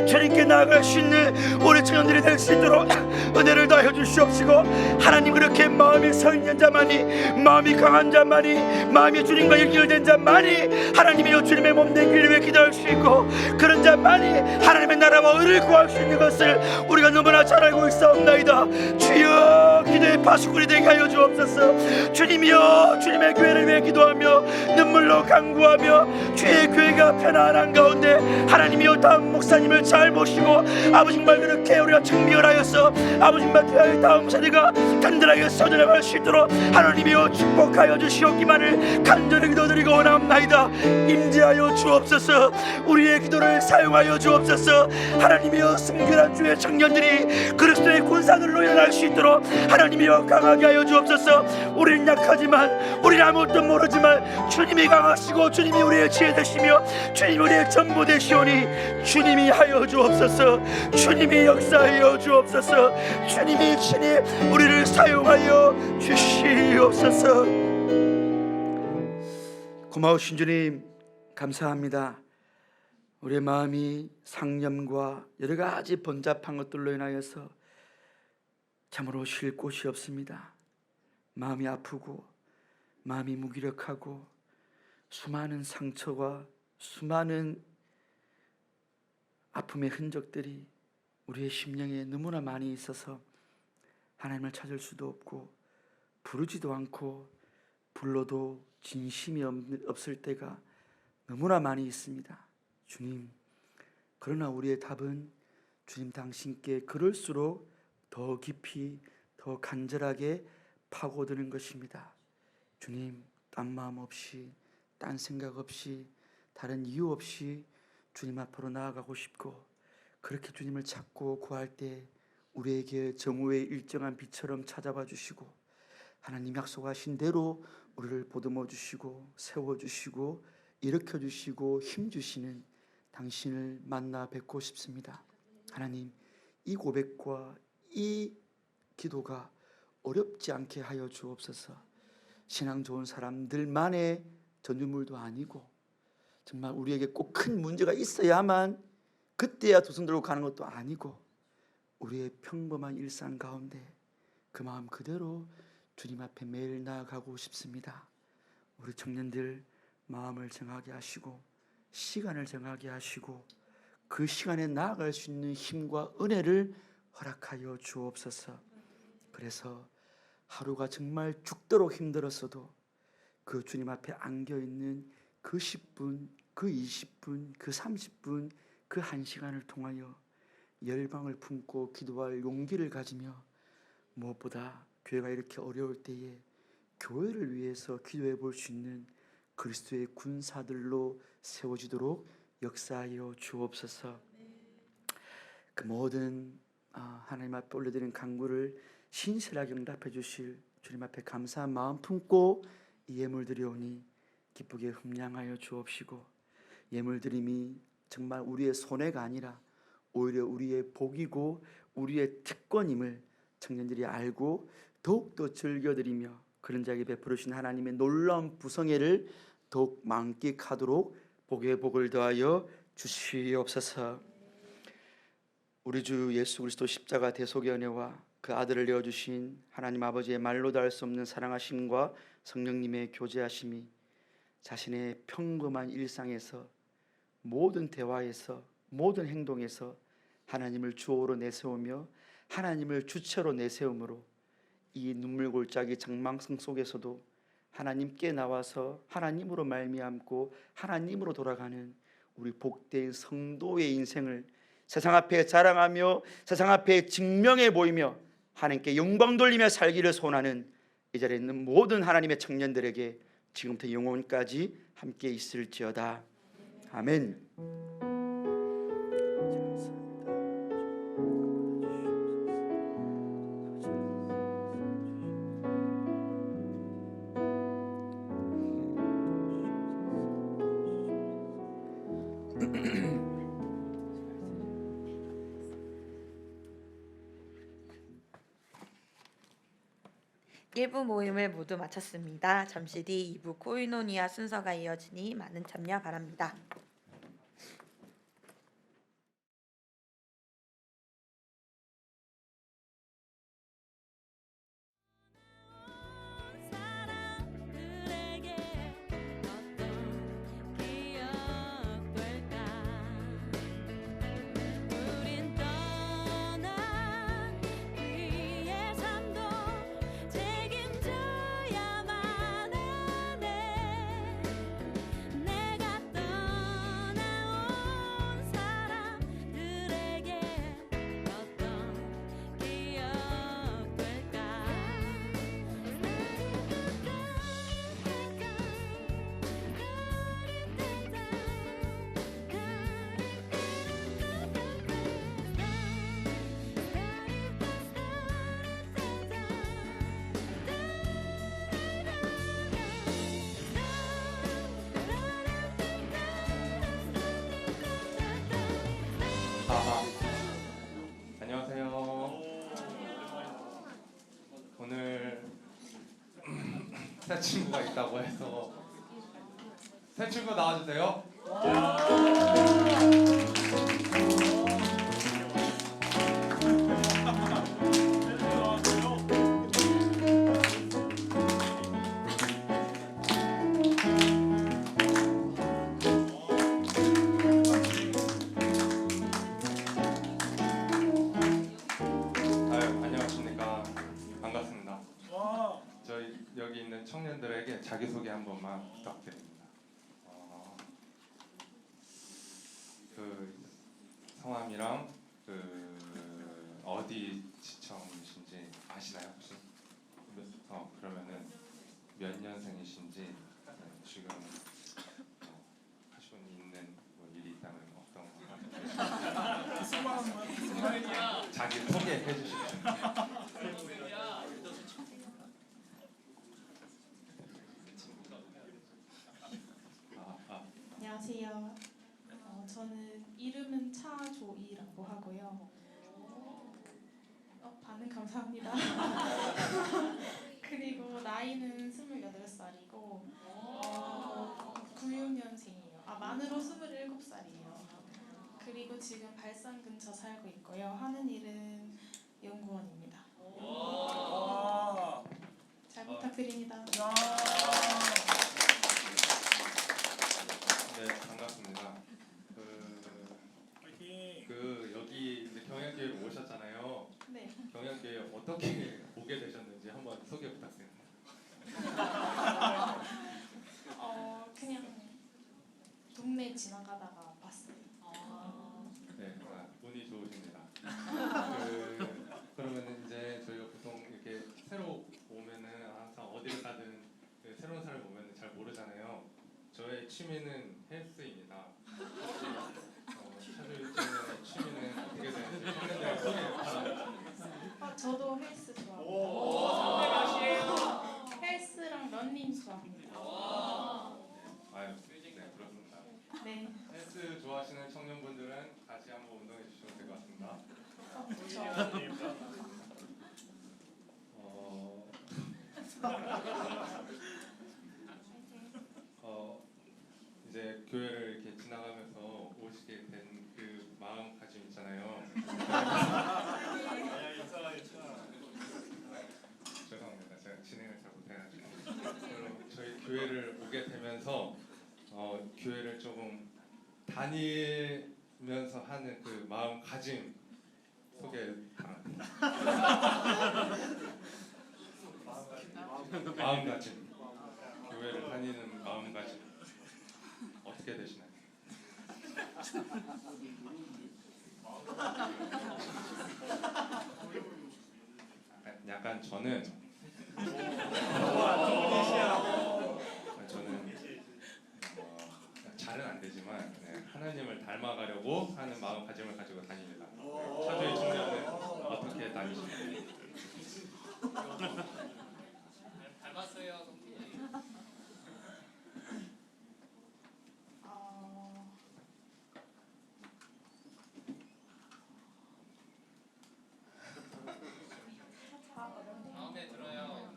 주님께 나아갈 수 있는 우리 청년들이 될 수 있도록 은혜를 더하여 주시옵시고, 하나님 그렇게 마음이 서 있는 자만이, 마음이 강한 자만이, 마음이 주님과 연결된 자만이 하나님이여 주님의 몸된 길을 위해 기도할 수 있고, 그런 자만이 하나님의 나라와 의를 구할 수 있는 것을 우리가 너무나 잘 알고 있사옵나이다. 주여 기도의 파수꾼이 되게 하여 주옵소서. 주님이여 주님의 교회를 위해 기도하며 눈물로 간구하며 주의 교회가 편안한 가운데 하나님이여 다음 목사님을 잘 모시고 아버지 정말 그렇게 우리가 청명하여서 아버지 정말 교회의 다음 세대가 든든하게 서져나갈 수 있도록 하나님이여 축복하여 주시옵기만을 간절히 기도드리고 원합나이다. 임재하여 주옵소서. 우리의 기도를 사용하여 주옵소서. 하나님이여 순결한 주의 청년들이 그리스도의 군사들로 일어날 수 있도록 하나님이여 강하게 하여 주옵소서. 우리는 약하지만, 우리는 아무것도 모르지만 주님이 강하시고 주님이 우리의 지혜 되시며 주님이 우리의 전부 되시오니 주님이 하여 주옵소서. 주님이 역사하여 주옵소서. 주님이 친히 우리를 사용하여 주시옵소서. 고마우신 주님 감사합니다. 우리의 마음이 상념과 여러 가지 번잡한 것들로 인하여서 참으로 쉴 곳이 없습니다. 마음이 아프고 마음이 무기력하고 수많은 상처와 수많은 아픔의 흔적들이 우리의 심령에 너무나 많이 있어서 하나님을 찾을 수도 없고 부르지도 않고 불러도 진심이 없을 때가 너무나 많이 있습니다. 주님, 그러나 우리의 답은 주님 당신께 그럴수록 더 깊이 더 간절하게 파고드는 것입니다. 주님, 딴 마음 없이 딴 생각 없이 다른 이유 없이 주님 앞으로 나아가고 싶고, 그렇게 주님을 찾고 구할 때 우리에게 정오의 일정한 빛처럼 찾아와 주시고 하나님 약속하신 대로 우리를 보듬어 주시고 세워 주시고 일으켜 주시고 힘 주시는 당신을 만나 뵙고 싶습니다. 하나님, 이 고백과 이 기도가 어렵지 않게 하여 주옵소서. 신앙 좋은 사람들만의 전유물도 아니고 정말 우리에게 꼭 큰 문제가 있어야만 그때야 두 손 들고 가는 것도 아니고 우리의 평범한 일상 가운데 그 마음 그대로 주님 앞에 매일 나아가고 싶습니다. 우리 청년들 마음을 정하게 하시고 시간을 정하게 하시고 그 시간에 나아갈 수 있는 힘과 은혜를 허락하여 주옵소서. 그래서 하루가 정말 죽도록 힘들었어도 그 주님 앞에 안겨있는 그 10분, 그 20분, 그 30분, 그 1시간을 통하여 열방을 품고 기도할 용기를 가지며 무엇보다 교회가 이렇게 어려울 때에 교회를 위해서 기도해 볼 수 있는 그리스도의 군사들로 세워지도록 역사하여 주옵소서. 그 모든 하나님 앞에 올려드린 간구를 신실하게 응답해 주실 주님 앞에 감사한 마음 품고 이 예물 드려오니 기쁘게 흠량하여 주옵시고, 예물 드림이 정말 우리의 손해가 아니라 오히려 우리의 복이고 우리의 특권임을 청년들이 알고 더욱더 즐겨드리며 그런 자에게 베풀으신 하나님의 놀라운 부성애를 더욱 만끽하도록 복에 복을 더하여 주시옵소서. 우리 주 예수 그리스도 십자가 대속의 은혜와 그 아들을 내어주신 하나님 아버지의 말로 다 할 수 없는 사랑하심과 성령님의 교제하심이 자신의 평범한 일상에서 모든 대화에서 모든 행동에서 하나님을 주어로 내세우며 하나님을 주체로 내세움으로 이 눈물골짜기 장망성 속에서도 하나님께 나와서 하나님으로 말미암고 하나님으로 돌아가는 우리 복된 성도의 인생을 세상 앞에 자랑하며 세상 앞에 증명해 보이며 하나님께 영광 돌리며 살기를 소원하는 이 자리에 있는 모든 하나님의 청년들에게 지금부터 영원까지 함께 있을지어다. 아멘. 일부 모임을 모두 마쳤습니다. 잠시 뒤 2부 코이노니아 순서가 이어지니 많은 참여 바랍니다. 안녕하세요. 오늘 새 친구가 있다고 해서 새 친구 나와주세요. 안녕하십니까. 여기 있는 청년들에게 자기소개 한 번만 부탁드립니다. 그 성함이랑 그 어디 지청이신지 아시나요 혹시? 그러면은 몇 년생이신지 지금 하시고 있는 뭐 일이 있다면 어떤 거 자기 소개해 주십시오. 안녕하세요. 저는 이름은 차조이라고 하고요. 반응 감사합니다. 그리고 나이는 28살이고 96년생이에요. 만으로 27살이에요. 그리고 지금 발산 근처 살고 있고요. 하는 일은 연구원입니다. 잘 부탁드립니다. 네, 반갑습니다. 여기 이제 경영기획 오셨잖아요. 네. 경영기획 어떻게 오게 되셨는지 한번 소개 부탁드립니다. 그냥 동네 지나가다가 봤어요. 네, 운이 좋으십니다. 그러면 이제 저희가 보통 이렇게 새로 오면은 항상 어디를 가든 새로운 사람을 보면은 잘 모르잖아요. 저의 취미는 헬스입니다. 차주님의 취미는 어떻게 되는지 청년들 소개 바랍니다. 저도 헬스 좋아합니다. 헬스랑 러닝 좋아합니다. 네, 그렇습니다. 네. 헬스 좋아하시는 청년분들은 같이 한번 운동해 주시면 될 것 같습니다. 그렇죠. 이제 교회를 이렇게 지나가면서 오시게 된 그 마음가짐 있잖아요. 죄송합니다. 제가 진행을 잘 못해가지고. 그럼 저희 교회를 오게 되면서 교회를 조금 다니면서 하는 그 마음가짐 소개 바랍니다. 마음가짐. 교회를 다니는 마음가짐 어떻게 되시나요? 약간 저는 잘은 안 되지만 하나님을 닮아가려고 하는 마음가짐을 가지고 다닙니다. 차주의 청년은 어떻게 다니시나요? 닮았어요. 마음에 들어요.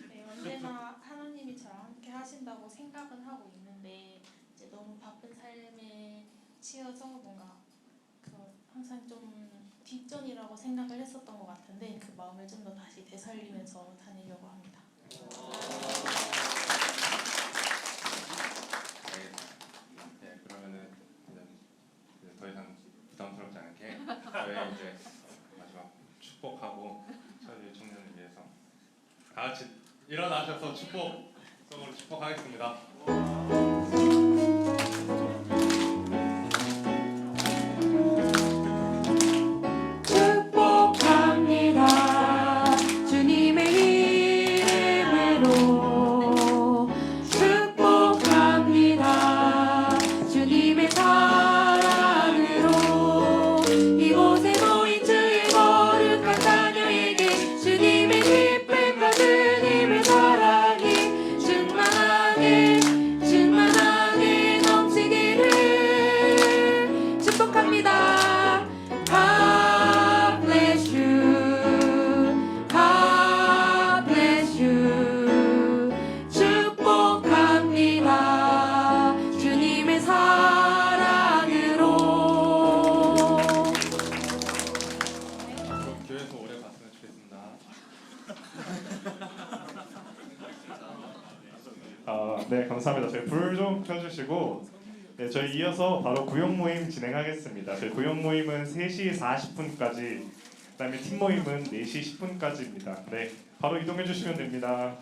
네, 언제나 하나님이 저랑 함께 하신다고 생각은 하고 있는데 이제 너무 바쁜 삶에 치여서 뭔가 항상 좀 뒷전이라고 생각을 했었던 것 같은데 그 마음을 좀 더 다시 되살리면서 다니려고 합니다. 네, 그러면은 더 이상 부담스럽지 않게 저희 이제 마지막 축복하고 저희 청년을 위해서 다 같이 일어나셔서 축복성으로 축복하겠습니다. 축복합니다. 주님의 이름으로 축복합니다. 주님의 사랑으로 이곳에 모인 주의 거룩한 자녀에게 주님의 기쁨과 주님의 사랑이 충만하게 넘치기를 축복합니다. God bless you. God bless you. 축복합니다. 주님의 사랑으로. 교회에서 오래 봤으면 좋겠습니다. 네, 감사합니다. 저희 불 좀 켜주시고, 네, 저희 이어서 바로 구역 모임 진행하겠습니다. 저희 구역 모임은 3시 40분까지 그다음에 팀 모임은 4시 10분까지입니다. 네, 바로 이동해 주시면 됩니다.